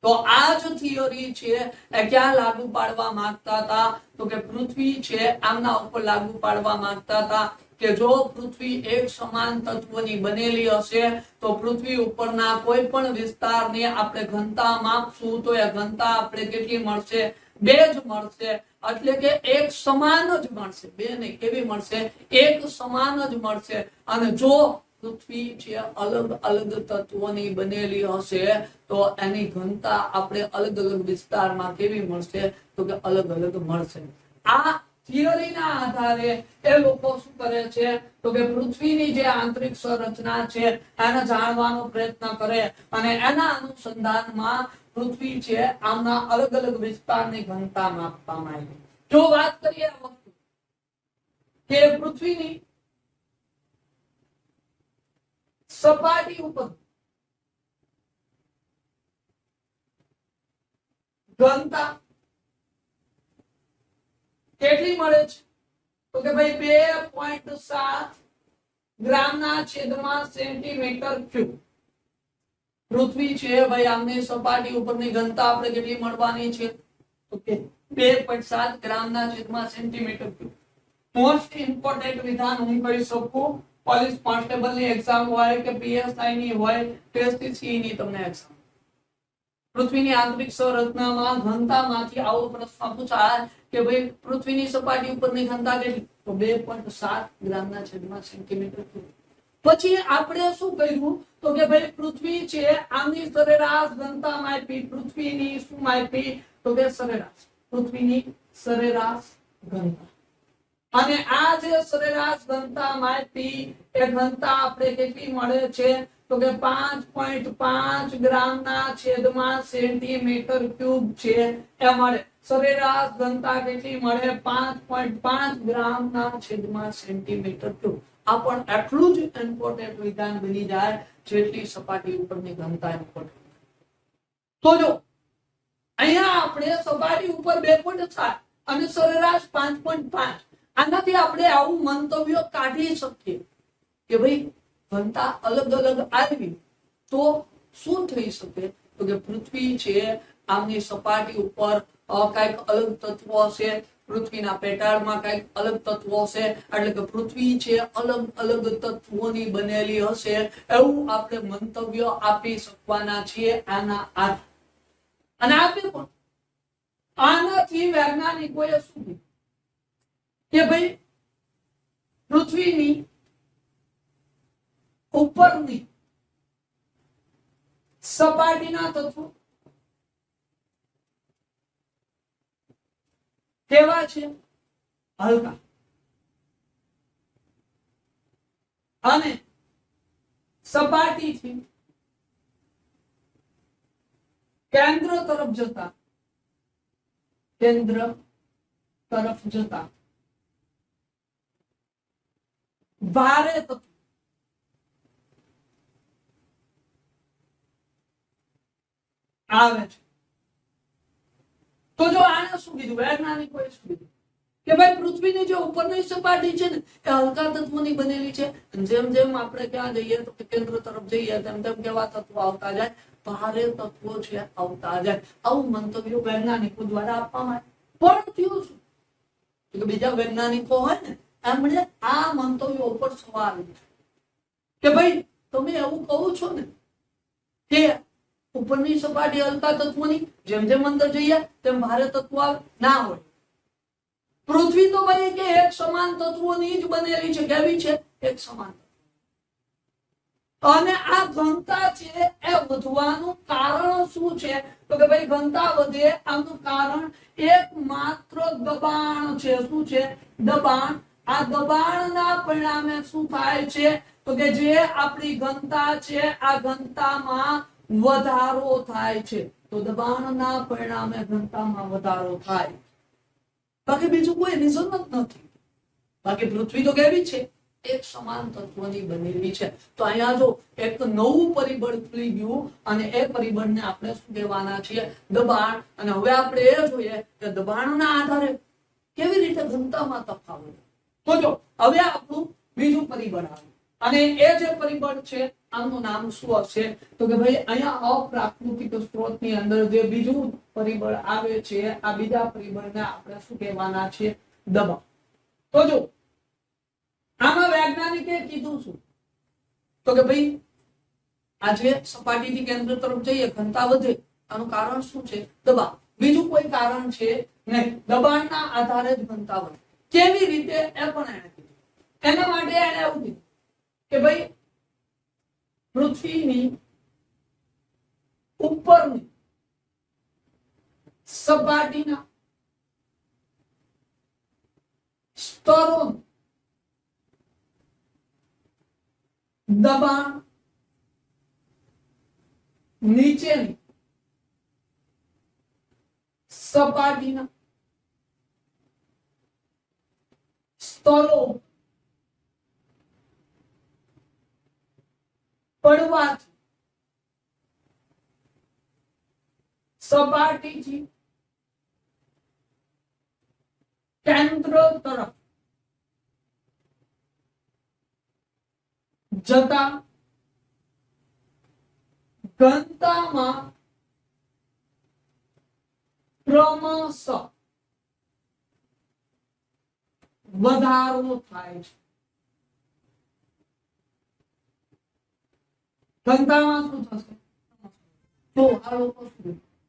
તો આ જ થિયરી છે એ ક્યાં લાગુ પાડવા માંગતા હતા? તો કે પૃથ્વી છે આમના ઉપર લાગુ પાડવા માંગતા હતા કે જો પૃથ્વી એક સમાન તત્વની બનેલી હશે તો પૃથ્વી ઉપરના કોઈ પણ વિસ્તારની આપણે ઘનતા માપશું તો એ ઘનતા આપણે કેટલી મળશે? 2 જ મળશે. એટલે કે એક સમાન જ મળશે. 2 નહીં, કેવી મળશે? એક સમાન જ મળશે. અને જો પૃથ્વી છે અલગ અલગ તત્વોની બનેલી હશે તો એની ઘનતા આપણે અલગ અલગ વિસ્તારમાં કેવી મળશે? તો કે અલગ અલગ મળશે. આ થિયરીના આધારે એ લોકો શું કરે છે? તો કે પૃથ્વીની જે આંતરિક સંરચના છે એને જાણવાનો પ્રયત્ન કરે અને એના અનુસંધાનમાં પૃથ્વી છે આમના અલગ અલગ વિસ્તારની ઘનતા માપવામાં આવી. જો વાત કરીએ આ વસ્તુ કે પૃથ્વીની સપાટી ઉપર ઘનતા કેટલી મળે છે? તો કે ભાઈ 2.7 ગ્રામના છેદમાં સેન્ટીમીટર ક્યુબ. પૃથ્વી છે ભાઈ આમની સપાટી ઉપરની ઘનતા આપણે કેટલી મળવાની છે? તો કે 2.7 ગ્રામના છેદમાં સેન્ટીમીટર ક્યુબ. મોસ્ટ ઇમ્પોર્ટન્ટ વિધાન હું કહી શકું પોલીસ કોન્સ્ટેબલ ની એક્ઝામ હોય કે પીએસઆઈ ની હોય કે એસટીસી ની તમને એક્ઝામ, પૃથ્વીની આંતરિક સંરચનામાં ઘનતામાંથી આવો પ્રશ્ન પૂછાય કે ભાઈ પૃથ્વીની સપાટી ઉપરની ઘનતા કેટલી? તો 2.7 ગ્રામના છેદમાં સેન્ટીમીટર ક્યુબ. પછી આપણે શું કર્યું? તો કે ભાઈ પૃથ્વી છે આમની સરેરાશ ઘનતા માપી. પૃથ્વીની શું માપી? તો કે સરેરાશ. પૃથ્વીની સરેરાશ ઘનતા. અને આ જે સરેરાશ ઘનતા માપી એ ઘનતા આપણે કેટલી મળે છે? તો કે 5.5 ગ્રામના છેદમાં સેન્ટીમીટર ક્યુબ છે એ મળે. સરેરાશ ઘનતા કેટલી મળે? 5.5 ગ્રામના છેદમાં સેન્ટીમીટર ક્યુબ. આ પણ એટલું જ ઇમ્પોર્ટન્ટ વિધાન બની જાય જેટલી સપાટી ઉપરની ઘનતા ઇમ્પોર્ટન્ટ. તો જો અહીંયા આપણે સપાટી ઉપર 2.7 અને સરેરાશ 5.5, આનાથી આપણે આવું મંતવ્ય કાઢી શકીએ કે ભાઈ ઘનતા અલગ અલગ આવી તો શું થઈ શકે, તો કે પૃથ્વી છે આમની સપાટી ઉપર કઈક અલગ તત્વો હશે, પૃથ્વીના પેટાળમાં કઈક અલગ તત્વો હશે, એટલે કે પૃથ્વી છે અલગ અલગ તત્વોની બનેલી હશે, એવું આપણે મંતવ્ય આપી શકવાના છીએ આના આધારે. અને આપે પણ આનાથી વૈજ્ઞાનિકોએ શું કીધું કે ભાઈ પૃથ્વીની ઉપરની સપાટીના તત્વો કેવા છે? હલકા. અને સપાટીથી કેન્દ્ર તરફ જતા ભારે તત્વો આવે છે. તો જો આને શું કીધું વૈજ્ઞાનિકોએ, શું કીધું કે ભાઈ પૃથ્વીની જે ઉપરની સપાટી છે ને એ હલકા તત્વોની બનેલી છે. જેમ જેમ આપણે ક્યાં જઈએ તો કેન્દ્ર તરફ જઈએ તેમ તેમ કેવા તત્વો આવતા જાય? ભારે તત્વો છે આવતા જાય. આવું મંતવ્ય વૈજ્ઞાનિકો દ્વારા આપવામાં આવે. પણ થયું શું કે બીજા વૈજ્ઞાનિકો હોય ને એમણે આ મંતવ્યો ઉપર સવાલ કે ભાઈ તમે એવું કહો છો ને કે ઉપરની સપાટી હલકા તત્વોની, જેમ જેમ અંદર જઈએ તેમ ભારે તત્વો ના હોય. પૃથ્વી તો ભાઈ કે એક સમાન તત્વોની જ બનેલી છે. કેવી છે? એક સમાન. અને આ ઘનતા છે એ વધવાનું કારણ શું છે? તો કે ભાઈ ઘનતા વધે આનું કારણ એકમાત્ર દબાણ છે. શું છે? દબાણ. આ દબાણના પરિણામે શું થાય છે? તો કે જે આપણી ઘનતા છે આ ઘનતામાં વધારો થાય છે. તો દબાણના પરિણામે ઘનતામાં વધારો થાય. બાકી બીજું કોઈ રીઝન જ નથી. બાકી પૃથ્વી તો કેવી છે? એક સમાન તત્વોની બનેલી છે. તો અહીંયા જો એક નવું પરિબળ ખુલી ગયું અને એ પરિબળને આપણે શું કહેવાના છીએ? દબાણ. અને હવે આપણે એ જોઈએ કે દબાણના આધારે કેવી રીતે ઘનતામાં તફાવત. તો જો હવે આપણું બીજું પરિબળ આવે અને એ જે પરિબળ છે આનું નામ શું હશે? તો કે ભાઈ અહીંયા અપ્રાકૃતિક સ્ત્રોતની અંદર જે બીજું પરિબળ આવે છે આ બીજા પરિબળને આપણે શું કહેવાના છીએ? દબાણ. તો જો આમાં વૈજ્ઞાનિકે કીધું શું? તો કે ભાઈ આજે સપાટીથી કેન્દ્ર તરફ જઈએ ઘનતા વધે આનું કારણ શું છે? દબાણ. બીજું કોઈ કારણ છે નહીં. દબાણના આધારે જ ઘનતા વધે. કેવી રીતે એ પણ એને કીધું. એના માટે એને એવું કીધું કે ભાઈ પૃથ્વીની ઉપરની સપાટીના સ્તરો દબાણ નીચેની સપાટીના સ્તરો પડવાથી સપાટીથી કેન્દ્ર તરફ જતા ઘનતામાં ક્રમશઃ વધારો થાય છે. ઘનતામાં શું થશે? તો આ લોકો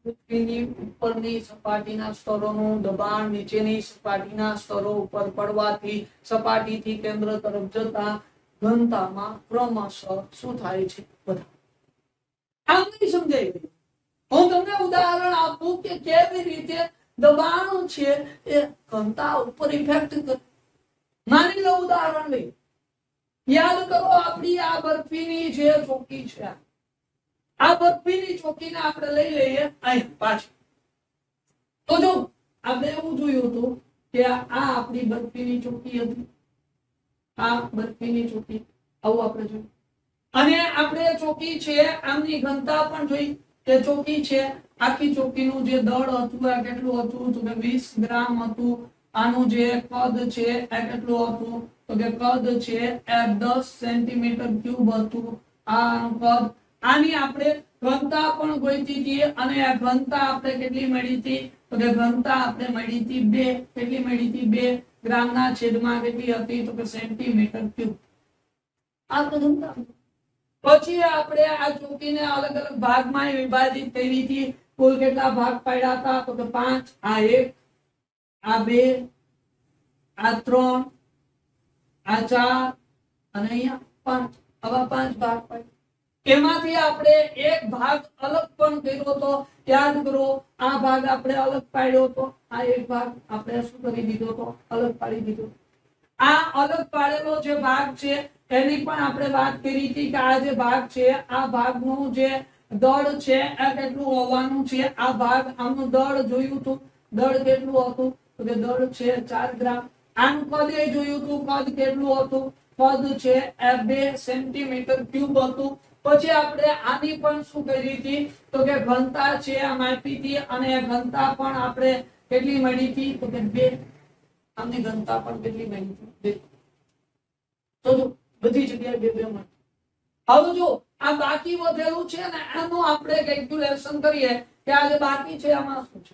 પૃથ્વીની ઉપરની સપાટીના સ્તરોનું દબાણ નીચેની સપાટીના સ્તરો ઉપર પડવાથી સપાટીથી કેન્દ્ર તરફ જતા ઘનતામાં ક્રમશઃ શું થાય છે? વધારો. આમ નહીં સમજાય ગયું. હું તમને ઉદાહરણ આપું કે કેવી રીતે દબાણ છે એ ઘનતા ઉપર ઇફેક્ટ કરે. માની લો ઉદાહરણ લઈ. યાદ કરો આપણી આ બરફીની જે ચોકી છે આ બરફીની ચોકીને આપણે લઈ લઈએ અહીં પાછી. તો જો આપણે એવું જોયું હતું કે આ આપણી બરફીની ચોકી હતી. આ બરફીની ચોકી આવું આપણે જોયું અને આપણે ચોકી છે આમની ઘનતા પણ જોઈ એ ચોકી છે, આખી ચોકીનું જે દળ હતું એ કેટલું હતું તો કે 20 ગ્રામ હતું. આનું જે કદ છે એ કેટલું હતું તો કે કદ છે એ 10 સેન્ટીમીટર ક્યુબ હતું. આનું કદ, આની આપણે ઘનતા પણ ગોતી હતી અને આ ઘનતા આપણે કેટલી મળી હતી તો કે ઘનતા આપણે મળી હતી 2. કેટલી મળી હતી 2 ગ્રામના છેદમાં કેટલી હતી તો કે સેન્ટીમીટર ક્યુબ. આ તો ઘનતા. પછી આપણે આ ચોકીને અલગ અલગ ભાગમાં વિભાજિત કરી હતી. કુલ કેટલા ભાગ પાડ્યા હતા તો કે 5. આ 1, આ 2, આ 3, આ 4 અને અહીંયા 5. આવા 5 ભાગ પાડ્યા. એમાંથી આપણે એક ભાગ અલગ પણ કર્યો તો, યાદ કરો. આ ભાગ આપણે અલગ પાડ્યો તો, આ એક ભાગ આપણે શું કરી દીધો તો અલગ પાડી દીધો. આ અલગ પાડેલો જે ભાગ છે એની પણ આપણે વાત કરી હતી કે આ જે ભાગ છે આ ભાગનું જે દળ છે એ કેટલું હોવાનું છે. આ ભાગ આનું દળ જોયું હતું, દળ કેટલું હતું તો કે દળ છે 4 ગ્રામ. આનું કદ એ જોયું હતું, કદ કેટલું હતું, કદ છે એ 2 સેન્ટીમીટર ક્યુબ હતું. પછી આપણે આની પણ શું કરી હતી તો કે ઘનતા છે આ માપી હતી અને ઘનતા પણ આપણે કેટલી મળી હતી તો કે 2. આની ઘનતા પણ કેટલી મળી હતી 2. તો જો બધી જગ્યાએ 2 મળી. હવે જો આ બાકી વધેલું છે ને આનું આપણે કેલ્ક્યુલેશન કરીએ કે આ જે બાકી છે આમાં શું છે.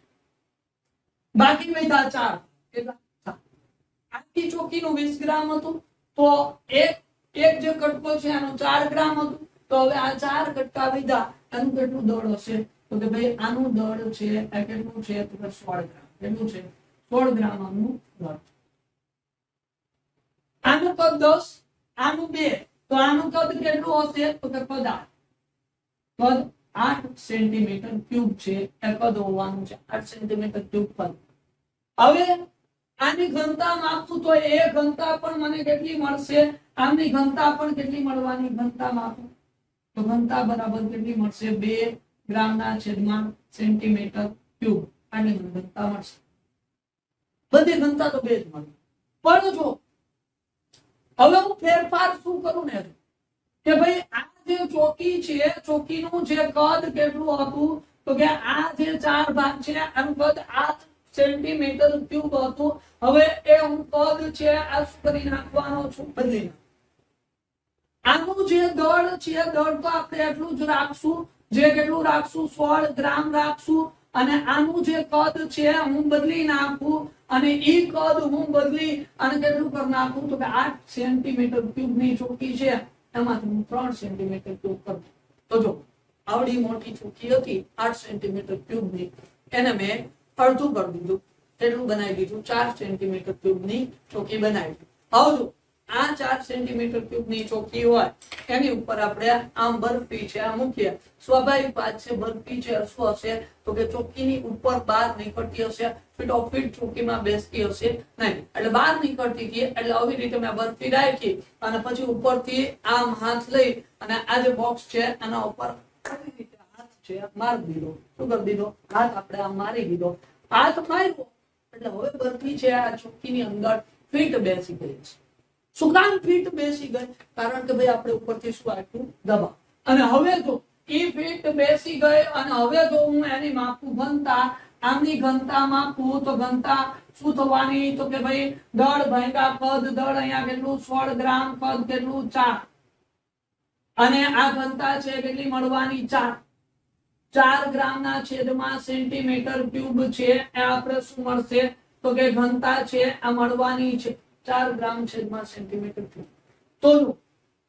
બાકી વધ્યા 4. કેટલા 4. આખી ચોકીનું 20 ગ્રામ હતું તો એક જે કટકો છે આનો 4 ગ્રામ હતું. તો હવે આ 4 કટકા વધ્યા, આનું કેટલું દળ હશે તો કે ભાઈ આનું દળ છે એ કેટલું છે તો કે 16 ગ્રામ. કેટલું છે 16 ગ્રામ આનું દળ. આનું કદ 10, આનું 2, તો આનું કદ કેટલું હશે તો કે કદ 8. કદ 8 સેન્ટીમીટર ક્યુબ છે એ કદ હોવાનું છે. 8 સેન્ટીમીટર ક્યુબ કદ. હવે આની ઘનતા માપું તો એ ઘનતા પણ મને કેટલી મળશે, આની ઘનતા પણ કેટલી મળવાની, ઘનતા માપું તો ઘનતા બરાબર કેટલી મળશે 2 ગ્રામના છેદમાં સેન્ટીમીટર ક્યુબ. આની ઘનતા મળશે. બધી ઘનતા તો 2 જ મળે. પણ જો હવે હું ફેરફાર શું કરું ને કે ભાઈ આ જે ચોકી છે ચોકીનું જે કદ કેટલું હતું તો કે આ જે 4 ભાગ છે આનું કદ 8 સેન્ટીમીટર ક્યુબ હતું. હવે એ હું કદ છે આ શું કરી નાખવાનો છું, બદલી. આનું જે દળ છે દળ તો આપણે એટલું જ રાખશું, જે કેટલું રાખશું 16 ગ્રામ રાખશું. અને આનું જે કદ છે હું બદલી નાખું અને ઈ કદ હું બદલી અને કેટલું કરી નાખું તો કે 8 સેન્ટીમીટર ક્યુબ ની ચોકી છે એમાંથી હું 3 સેન્ટીમીટર ક્યુબ કરું. તો જો આવડી મોટી ચોકી હતી 8 સેન્ટીમીટર ક્યુબ ની, એને મેં અડધું કરી દીધું. કેટલું બનાવી દીધું 4 સેન્ટીમીટર ક્યુબ ની ચોકી બનાવી. હવે જો આ 4 સેન્ટીમીટર ક્યુબ ની ચોકી હોય એની ઉપર આપણે આમ બરફી છે આ મૂકીએ. સ્વાભાવિક વાત છે બરફી છે શું હશે તો કે ચોકીની ઉપર બહાર નીકળતી હશે, ફીટોફીટ ચોકીમાં બેસતી હશે નહીં. એટલે બહાર નીકળતી હતી એટલે આવી રીતે મેં બરફી રાખી અને પછી ઉપરથી આમ હાથ લઈ અને આ જે બોક્સ છે એના ઉપર આવી રીતે હાથ છે મારી દીધો. શું કરી દીધો, હાથ આપણે આમ મારી દીધો. હાથ માર્યો એટલે હવે બરફી છે આ ચોકીની અંદર ફીટ બેસી ગઈ છે. શું કામ ફીટ બેસી ગઈ? કારણ કે ભાઈ આપણે ઉપરથી શું આપ્યું દબાણ. અને હવે જો એ ફીટ બેસી ગઈ અને હવે જો હું એની માપું ઘનતા, આમની ઘનતા માપું તો ઘનતા શું થવાની તો કે ભાઈ દળ ભાગ્યા કદ. દળ અહીંયા કેટલું 16 ગ્રામ, કદ કેટલું 4 અને આ ઘનતા છે કેટલી મળવાની 4. 4 ગ્રામના છેદમાં સેન્ટીમીટર ક્યુબ છે એ આપણે શું મળશે તો કે ઘનતા છે આ મળવાની છે 4 ગ્રામ છેદમાં સેન્ટીમીટર ક્યુબ. તો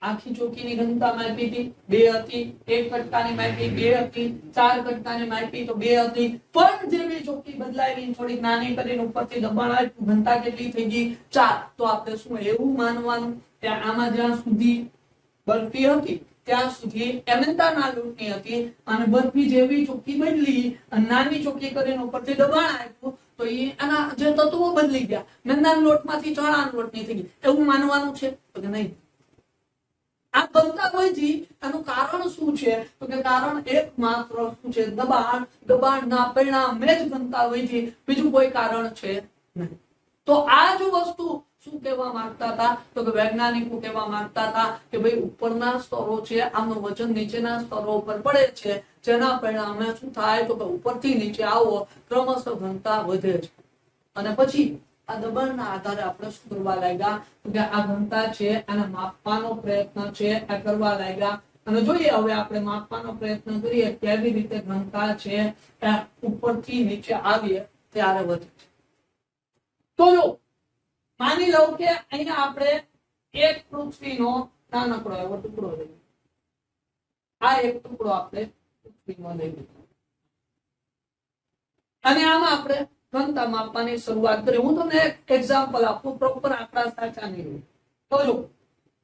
આખી ચોકીની ઘનતા માપી હતી 2 હતી, એક કટકાની માપી 2 હતી, 4 કટકાની માપી તો 2 હતી. પણ જેવી ચોકી બદલાવી થોડી નાની કરીને ઉપરથી દબાણ આપ્યું ઘનતા કેટલી થઈ ગઈ 4. તો આપણે શું એવું માનવાનું કે આમાં જ્યાં સુધી બરફી હતી ત્યાં સુધી એમેન્ટાના લોટની હતી અને બરફી જેવી ચોકી બદલી અને નાની ચોકી કરીને ઉપરથી દબાણ આપ્યું તો એ આના જે તત્વો બદલી ગયા, મેંદાના લોટમાંથી ચણાના લોટની થઈ ગઈ, એવું માનવાનું છે તો કે નહીં. આ ઘનતા વધી એનું કારણ શું છે તો કે કારણ એકમાત્ર શું છે દબાણ. દબાણના પરિણામે જ ઘનતા વધી, બીજું કોઈ કારણ છે નહીં. તો આ જ વસ્તુ શું કહેવા માંગતા હતા તો કે વૈજ્ઞાનિકો કહેવા માંગતા હતા કે ભાઈ ઉપરના સ્તરો છે આમનું વજન નીચેના સ્તરો ઉપર પડે છે જેના પરિણામે શું થાય તો કે ઉપરથી નીચે આવો ક્રમશઃ ઘનતા વધે છે અને પછી આ દબાણના આધારે આપણે શું કરવા લાગ્યા તો કે આ ઘનતા છે આને માપવાનો પ્રયત્ન છે આ કરવા લાગ્યા અને જોઈએ હવે આપણે માપવાનો પ્રયત્ન કરીએ કેવી રીતે ઘનતા છે એ ઉપરથી નીચે આવીએ ત્યારે વધે છે. તો જો માની લો કે અહીંયા આપણે એક પૃથ્વીનો નાનકડો એવો ટુકડો લઈએ. આ એક ટુકડો આપણે પૃથ્વીનો લઈ લીધો અને આમાં આપણે ઘનતા માપવાની શરૂઆત કરી. હું તમને એક એક્ઝામ્પલ આપું, પ્રોપર આંકડા સાચા નહીં હોય. તો જો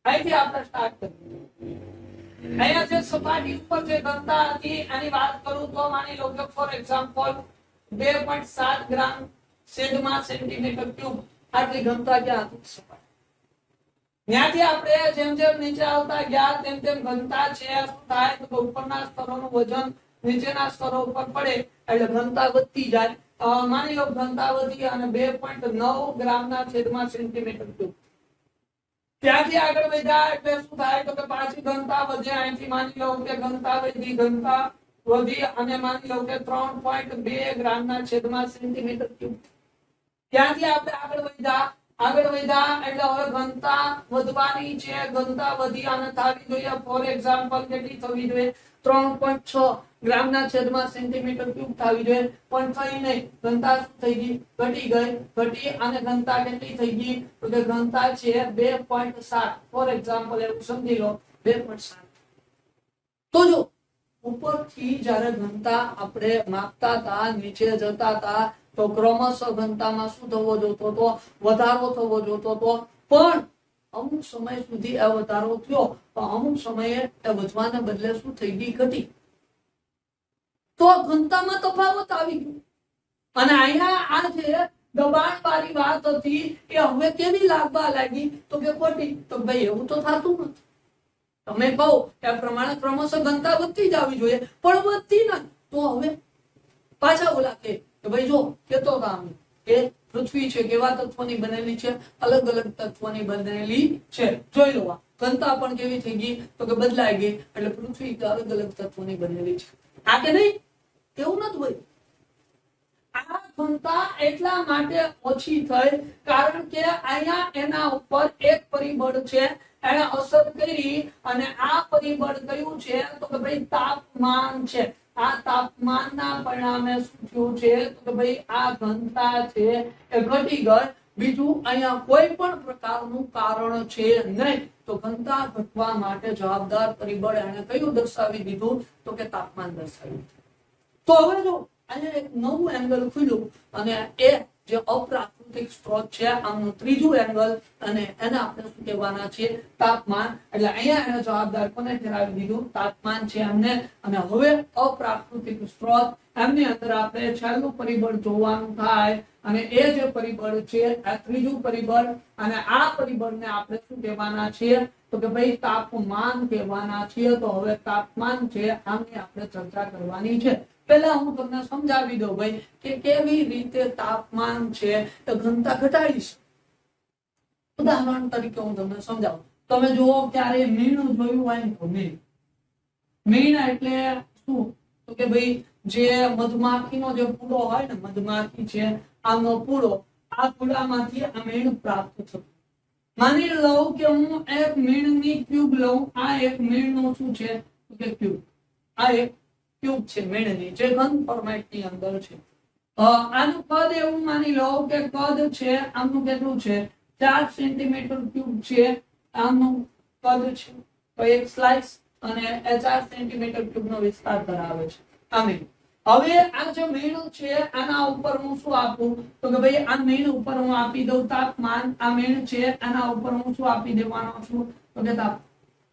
અહીંથી આપણે સ્ટાર્ટ કરીએ. અહીંયા જે સપાટી ઉપર જે ઘનતા હતી એની વાત કરું તો માની લો કે ફોર એક્ઝામ્પલ 2.7 ગ્રામ છેદમાં સેન્ટીમીટર ક્યુબ આટલી ઘનતા ક્યાં હતી સપાટી. ત્યાંથી આપણે જેમ જેમ નીચે આવતા ગયા તેમ તેમ ઘનતા છે શું થાય તો ઉપરના સ્તરોનું વજન નીચેના સ્તરો ઉપર પડે એટલે ઘનતા વધતી જાય. માની લો ઘનતા વધી અને 2.9 ગ્રામના છેદમાં સેન્ટીમીટર ક્યુબ. ત્યાંથી આગળ વધ્યા એટલે શું થાય તો કે પાછી ઘનતા વધે. અહીંથી માની લો કે ઘનતા વધી અને માની લો કે 3.2 ગ્રામના છેદમાં સેન્ટીમીટર ક્યુબ. ત્યાંથી આપણે આગળ વધ્યા એટલે હવે ઘનતા વધવાની છે. ઘનતા વધી અને થવી જોઈએ ફોર એક્ઝામ્પલ કેટલી થવી જોઈએ 3.6 ગ્રામના છેદમાં સેન્ટીમીટર ક્યુબ થવી જોઈએ. પણ થઈ નહીં. ઘનતા શું થઈ ગઈ ઘટી અને ઘનતા કેટલી થઈ ગઈ તો કે ઘનતા છે 2.7 ફોર એક્ઝામ્પલ એવું સમજી લો 2.7. તો જો ઉપરથી જ્યારે ઘનતા આપણે માપતા હતા નીચે જતા હતા તો ક્રમશઃ ઘનતામાં શું થવો જોતો હતો વધારો થવો જોતો હતો. પણ અમુક સમય સુધી આ વધારો થયો પણ અમુક સમયે એ વધવાને બદલે શું થઈ ગઈ ઘટી. તો ઘનતામાં તફાવત આવી ગયો અને અહીંયા આ જે દબાણ વાળી વાત હતી એ હવે કેવી લાગવા લાગી તો કે ખોટી. તો ભાઈ એવું તો થતું નથી. તમે કહો કે આ પ્રમાણે ક્રમશઃ ઘનતા વધતી જ આવી જોઈએ પણ વધતી નથી. તો હવે પાછા ઓલા કે ભાઈ જો કેતો હતા અમે કે પૃથ્વી છે કેવા તત્વોની બનેલી છે અલગ અલગ તત્વોની બનેલી છે. જોઈ લો ઘનતા પણ કેવી થઈ ગઈ તો કે બદલાઈ ગઈ એટલે પૃથ્વી અલગ અલગ તત્વોની બનેલી છે. આ કે નહીં એવું નથી હોય. આ ઘનતા એટલા માટે ઓછી થઈ કારણ કે અહીંયા એના ઉપર એક પરિબળ છે એને અસર કરી અને આ પરિબળ કયું છે તો કે ભાઈ તાપમાન છે. આ તાપમાનના પરિણામે શું થયું છે તો કે ભાઈ આ ઘનતા છે એ ઘટી ગઈ. બીજું અહીંયા કોઈ પણ પ્રકારનું કારણ છે નહીં. તો ઘનતા ઘટવા માટે જવાબદાર પરિબળ એને કયું દર્શાવી દીધું તો કે તાપમાન દર્શાવ્યું. તો હવે જો અહીંયા એક નવું એંગલ ખુલ્યું અને એ જે અપ્રાકૃતિક સ્ત્રોત છે આમનું ત્રીજું એંગલ અને એને આપણે શું કહેવાના છે તાપમાન. એટલે અહીંયા એને જવાબદાર કોને ઠેરાવી દીધું તાપમાન છે એમને. અને હવે અપ્રાકૃતિક સ્ત્રોત એમની અંદર આપણે છેલ્લું પરિબળ જોવાનું થાય અને એ જે પરિબળ છે આ ત્રીજું પરિબળ અને આ પરિબળને આપણે શું કહેવાના છીએ તો કે ભાઈ તાપમાન કહેવાના છીએ. તો હવે તાપમાન છે આની આપણે ચર્ચા કરવાની છે. પહેલા હું તમને સમજાવી દઉં ભાઈ કે કેવી રીતે તાપમાન છે તો ઘનતા ઘટાડી છે. ઉદાહરણ તરીકે હું તમને સમજાવું. તમે જુઓ ક્યારે મીણ જોયું હોય તો મીણ એટલે શું તો કે ભાઈ જે મધમાખીનો જે પૂડો હોય ને મધમાખી છે આનો પૂડો આ પૂડામાંથી આ મીણ પ્રાપ્ત થતું. માની લઉં કે હું એક મીણની ક્યુબ લઉં. આ એક મીણનું શું છે તો કે ક્યુબ. આ એક ક્યુબ છે મીણની જે ઘન ફોર્મેટની અંદર છે. આનું કદ એવું માની લો કે કદ છે આમનું કેટલું છે 4 સેન્ટીમીટર ક્યુબ છે આમનું કદ છે. તો એક સ્લાઇસ અને 4 સેન્ટીમીટર ક્યુબનો વિસ્તાર ધરાવે છે આ મીણ. હવે આ જે મીણ છે આના ઉપર હું શું આપું તો કે ભાઈ આ મીણ ઉપર હું આપી દઉં તાપમાન. આ મીણ છે આના ઉપર હું શું આપી દેવાનો છું તો કે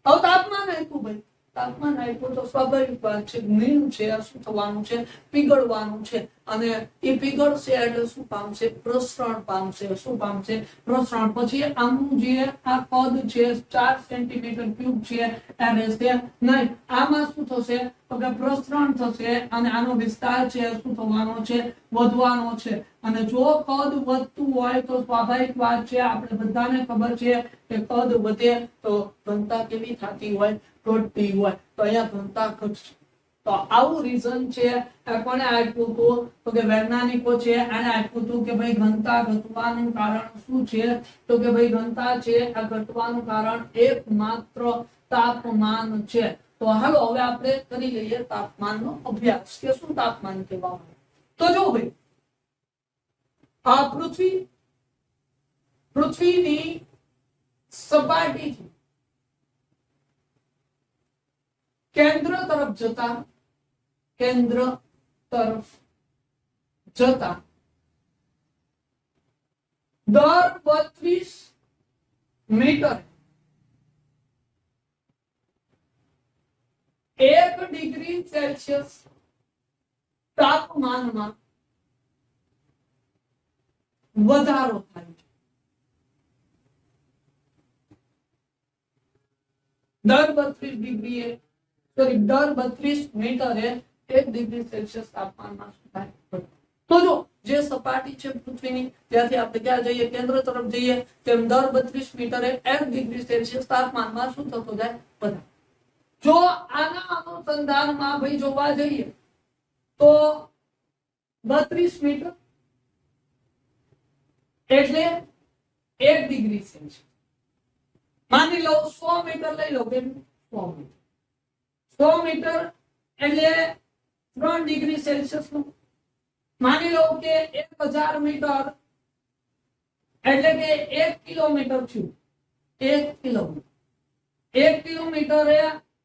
તાપમાન આપ્યું ભાઈ. તાપમાન આપ્યું તો સ્વાભાવિક વાત છે મીણ છે શું થવાનું છે પીગળવાનું છે અને એ પીગળશે એટલે શું પામશે પ્રસરણ પામશે. શું પામશે પ્રસરણ. પછી આનું જે આ કદ છે 4 સેન્ટીમીટર ક્યુબ છે એ રહેશે નહીં. આમાં શું થશે તો કે પ્રસરણ થશે અને આનો વિસ્તાર છે શું થવાનો છે વધવાનો છે. અને જો કદ વધતું હોય તો સ્વાભાવિક વાત છે આપણે બધાને ખબર છે કે કદ વધે તો ઘનતા કેવી થતી હોય ઘટતી હોય. તો અહીંયા ઘનતા ઘટશે. તો આવું રીઝન છે. કોણે આપ્યું હતું? તો કે વૈજ્ઞાનિકો છે. આને આપ્યું હતું કે ભાઈ ઘનતા ઘટવાનું કારણ શું છે? તો કે ભાઈ ઘનતા છે આ ઘટવાનું કારણ એકમાત્ર તાપમાન છે. તો હાલો હવે આપણે કરી લઈએ તાપમાનનો અભ્યાસ કે શું તાપમાન કહેવામાં આવે. તો જો ભાઈ આ પૃથ્વીની સપાટી કેન્દ્ર તરફ જતા દર 32 મીટર 1 ડિગ્રી સેલ્સિયસ તાપમાનમાં વધારો થાય છે. દર 32 ડિગ્રીએ દર 32 મીટરે 1 ડિગ્રી સેલ્સિયસ તાપમાનમાં સુધારો થાય. તો જો જે સપાટી છે પૃથ્વીની ત્યાંથી આપણે ક્યાં જઈએ? કેન્દ્ર તરફ જઈએ તેમ દર 32 મીટરે 1 ડિગ્રી સેલ્સિયસ તાપમાનમાં શું થતો જાય? વધારો. જો આના અનુસંધાનમાં ભાઈ જોવા જઈએ તો 32 મીટર એટલે 1 ડિગ્રી સેલ્સિયસ. માની લો 100 મીટર લઈ લો બેન. 100 મીટર એટલે 3 ડિગ્રી સેલ્સિયસ નું. માની લો કે 1000 મીટર એટલે કે 1 કિલોમીટર થયું. 1 કિલોમીટર 1 કિલોમીટર એ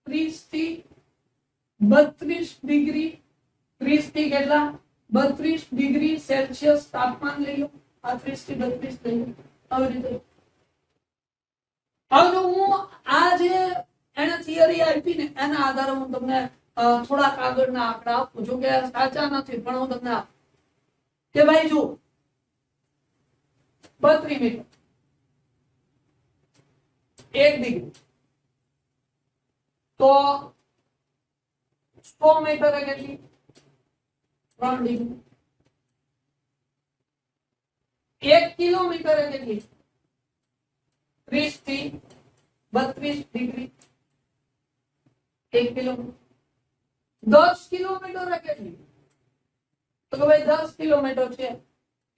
30 થી 32 ડિગ્રી 30 થી કેટલા 32 ડિગ્રી સેલ્સિયસ તાપમાન લઈ લો. આ 30 થી 32 લઈ લો. આવી રીતે હવે હું આ જે એને થિયરી આપી ને એના આધારે હું તમને થોડાક આગળના આંકડા આપું છું કે સાચા નથી પણ હું તમને આપું કે ભાઈ જો 32 મીટર 1 ડિગ્રી તો 100 મીટર કેટલી 3 ડિગ્રી 1 કિલોમીટર કેટલી 30 થી 32 ડિગ્રી 1 કિલોમીટર 10 કિલોમીટર કેટલી તો કે ભાઈ 10 કિલોમીટર છે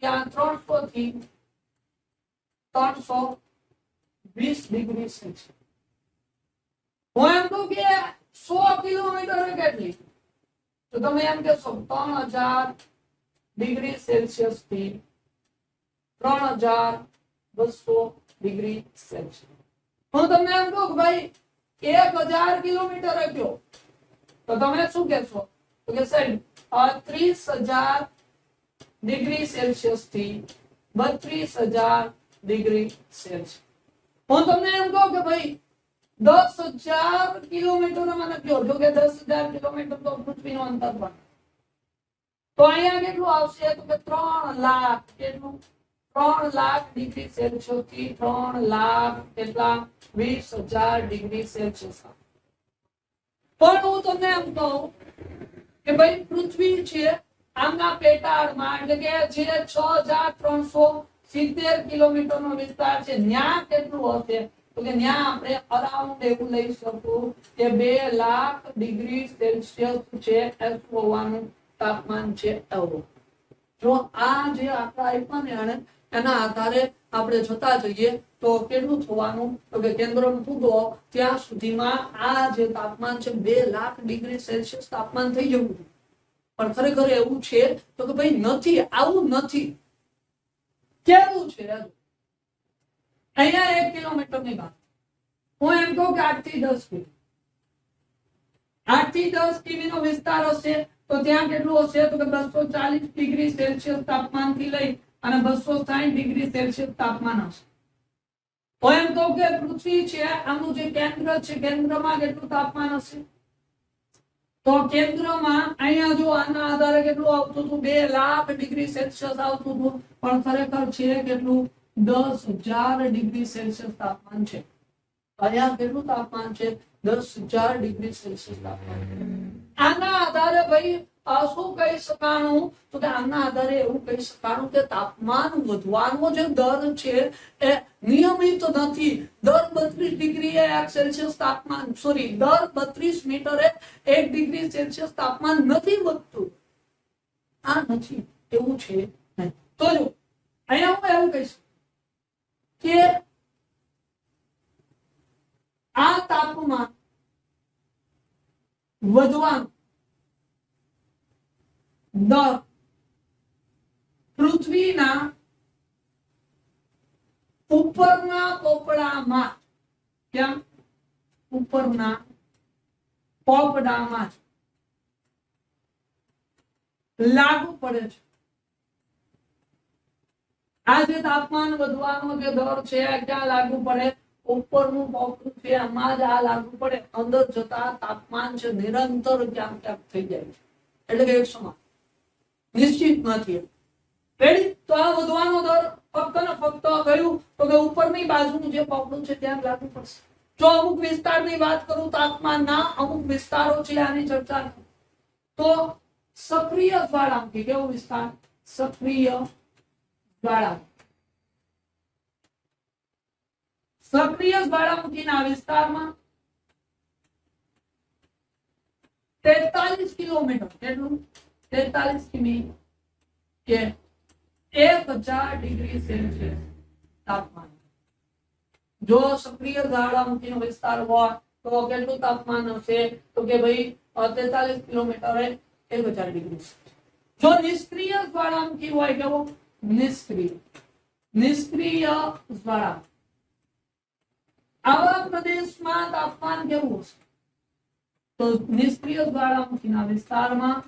ત્યાં 300 થી 320 ડિગ્રી સેલ્સિયસ. હું એમ કહું કે 100 કિલોમીટર કેટલી તો તમે એમ કહેશો 3000 ડિગ્રી સેલ્સિયસ થી 3200 ડિગ્રી સેલ્સિયસ. હું તમને એમ કહું કે ભાઈ 1000 કિલોમીટર કયો તો તમે શું કહેશો તો કે સાહેબ 30000 ડિગ્રી સેલ્સિયસ થી 32000 ડિગ્રી સેલ્સિયસ. હું તમને એમ કહું કે ભાઈ 10000 કિલોમીટર મને કયો જો કે 10000 કિલોમીટર તો પૃથ્વીનું અંતર પણ તો અહીંયા કેટલું આવશે તો કે 3 લાખ કેટલું 3 લાખ ડિગ્રી સેલ્સિયસ થી 3 લાખ કેટલા 20000 ડિગ્રી સેલ્સિયસ. પણ હું તમને એમ કહું કે ભાઈ પૃથ્વી છે આમના પેટાળમાં એટલે કે જે 6370 કિલોમીટર નો વિસ્તાર છે ન્યા કેટલું હશે તો કે ન્યા આપણે અરાઉન્ડ એવું લઈ શકું કે 2 લાખ ડિગ્રી સેલ્સિયસ છે હોવાનું તાપમાન છે એવું. જો આ જે આંકડા આપ્યા ને આને એના આધારે આપણે જોતા જઈએ તો કેટલું થવાનું તો કે કેન્દ્રમાં પૂગો ત્યાં સુધીમાં આ જે તાપમાન છે 2 લાખ ડિગ્રી સેલ્સિયસ તાપમાન થઈ જવું. પણ ખરેખર એવું છે તો કે ભાઈ નથી, આવું નથી. કેવું છે અહીંયા 1 કિલોમીટર ની વાત હું એમ કહું કે 8 થી 10 કિમી 8 થી 10 કિમી નો વિસ્તાર હશે તો ત્યાં કેટલું હશે તો કે 240 ડિગ્રી સેલ્સિયસ તાપમાન થી લઈ અને 260 ડિગ્રી સેલ્સિયસ તાપમાન હશે. હું એમ કહું કે પૃથ્વી છે આનું જે કેન્દ્ર છે કેન્દ્રમાં કેટલું તાપમાન હશે તો કેન્દ્રમાં અહીંયા જો આના આધારે કેટલું આવતું હતું 2 લાખ ડિગ્રી સેલ્સિયસ આવતું હતું પણ ખરેખર છે કેટલું 10000 ડિગ્રી સેલ્સિયસ તાપમાન છે. અહીંયા કેટલું તાપમાન છે 10000 ડિગ્રી સેલ્સિયસ તાપમાન. આના આધારે ભાઈ શું કહી શકાણું તો કે આના આધારે એવું કહી શકાણું કે તાપમાન વધવાનો જે દર છે એ નિયમિત નથી. દર 32 ડિગ્રીએ 1 સેલ્સિયસ તાપમાન દર 32 મીટરે 1 ડિગ્રી સેલ્સિયસ તાપમાન નથી વધતું. આ નથી, એવું છે નહીં. તો જો અહીંયા હું એવું કહીશ કે આ તાપમાન વધવાનું દર પૃથ્વીના ઉપરના પોપડામાં, કેમ ઉપરના પોપડામાં લાગુ પડે છે. આ જે તાપમાન વધવાનો જે દર છે ક્યાં લાગુ પડે? ઉપરનું પોપડું છે આમાં જ આ લાગુ પડે. અંદર જતા તાપમાન છે નિરંતર ક્યાંક ક્યાંક થઈ જાય છે, એટલે કે એક સમાન નિશ્ચિત નથી. રેડી? તો આ વધવાનો દર ફક્ત ને ફક્ત કયું તો કે ઉપરની બાજુનું જે પોપડું છે ત્યાં લાગુ પડશે. જો અમુક વિસ્તારની વાત કરું તાપમાનના અમુક વિસ્તારો છે આની ચર્ચા કરું તો સક્રિય જ્વાળામુખી, કેવો વિસ્તાર? સક્રિય જ્વાળામુખી. સક્રિય જ્વાળામુખીના વિસ્તારમાં 43 કિલોમીટર, કેટલું? 43 કિમી કે 1000 ડિગ્રી સેલ્સિયસ તાપમાન. જો સક્રિય જ્વાળામુખીનો વિસ્તાર હોય તો કેટલું તાપમાન હશે? તો કે ભાઈ 43 કિલોમીટરે 1000 ડિગ્રી. જો નિષ્ક્રિય જ્વાળામુખી હોય, કેવો? નિષ્ક્રિય જ્વાળામુખી, આવા પ્રદેશમાં તાપમાન કેવું હશે? તો નિષ્ક્રિય જ્વાળામુખીના વિસ્તારમાં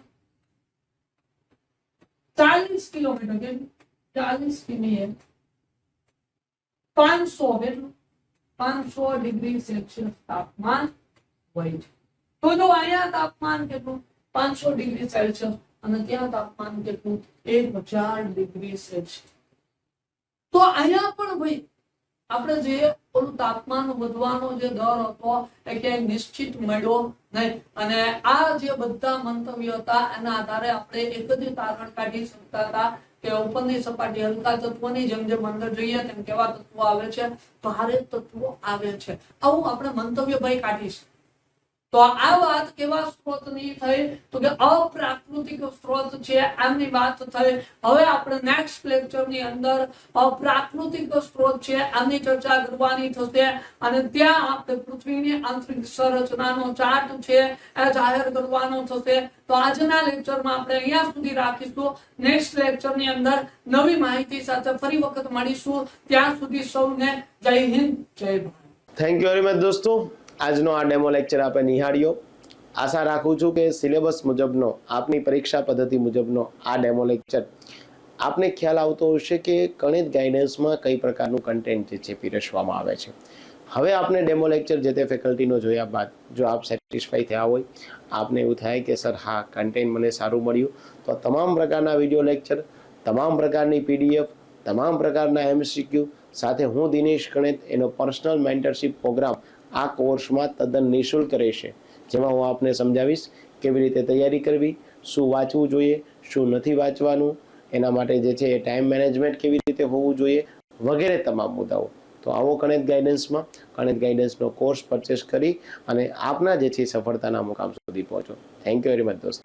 40 કિલોમીટર, કે 40 કિમીએ 500 કેટલું? 500 ડિગ્રી સેલ્સિયસ તાપમાન હોય છે. તો જો અહીંયા તાપમાન કેટલું? 500 ડિગ્રી સેલ્સિયસ અને ત્યાં તાપમાન કેટલું? 1000 ડિગ્રી સેલ્સિયસ. તો અહીંયા પણ ભાઈ આપણે જે ઓલું તાપમાન વધવાનો જે દર હતો એ ક્યાંય નિશ્ચિત મળ્યો નહીં. અને આ જે બધા મંતવ્ય હતા એના આધારે આપણે એક જ તારણ કાઢી શકતા હતા કે ઉપરની સપાટી હલકા તત્વોની જેમ જેમ અંદર જોઈએ તેમ કેવા તત્વો આવે છે? ભારે તત્વો આવે છે. આવું આપણે મંતવ્ય ભાઈ કાઢીશું. તો આ વાત કેવા સ્ત્રોતની થઈ? તો કે અપ્રાકૃતિક સ્ત્રોત છે આમની વાત થઈ. હવે આપણે નેક્સ્ટ લેક્ચરની અંદર અપ્રાકૃતિક સ્ત્રોત છે આમની ચર્ચા કરવાની થશે અને ત્યાં આપણે પૃથ્વીની આંતરિક સંરચનાનો ચાર્ટ છે એ જાહેર કરવાનો થશે. તો આજના લેક્ચરમાં આપણે અહીંયા સુધી રાખીશું. નેક્સ્ટ લેક્ચરની અંદર નવી માહિતી સાથે ફરી વખત મળીશું. ત્યાં સુધી સૌને જય હિન્દ, જય Bharat. Thank you very much દોસ્તો. આજનો આ ડેમો લેક્ચર આપણે નિહાળ્યો. આશા રાખું છું કે સિલેબસ મુજબનો, આપની પરીક્ષા પદ્ધતિ મુજબનો આ ડેમો લેક્ચર આપને ખ્યાલ આવતો હશે કે ગણિત ગાઈડન્સમાં કઈ પ્રકારનું કન્ટેન્ટ જે છે પીરસવામાં આવે છે. હવે આપને ડેમો લેક્ચર જે તે ફેકલ્ટીનો જોયા બાદ જો આપ સેટિસ્ફાઈ થયા હોય, આપને એવું થાય કે સર હા કન્ટેન્ટ મને સારું મળ્યું, તો તમામ પ્રકારના વિડીયો લેક્ચર, તમામ પ્રકારની પીડીએફ, તમામ પ્રકારના એમસીક્યુ સાથે હું દિનેશ ગણિત એનો પર્સનલ મેન્ટરશિપ પ્રોગ્રામ આ કોર્સમાં તદ્દન નિઃશુલ્ક રહેશે, જેમાં હું આપને સમજાવીશ કેવી રીતે તૈયારી કરવી, શું વાંચવું જોઈએ, શું નથી વાંચવાનું, એના માટે જે છે એ ટાઈમ મેનેજમેન્ટ કેવી રીતે હોવું જોઈએ વગેરે તમામ મુદ્દાઓ. તો આવો ગણિત ગાઈડન્સમાં ગણિત ગાઈડન્સનો કોર્સ પરચેસ કરી અને આપના જે છે સફળતાના મુકામ સુધી પહોંચો. થેન્ક યુ વેરી મચ દોસ્તો.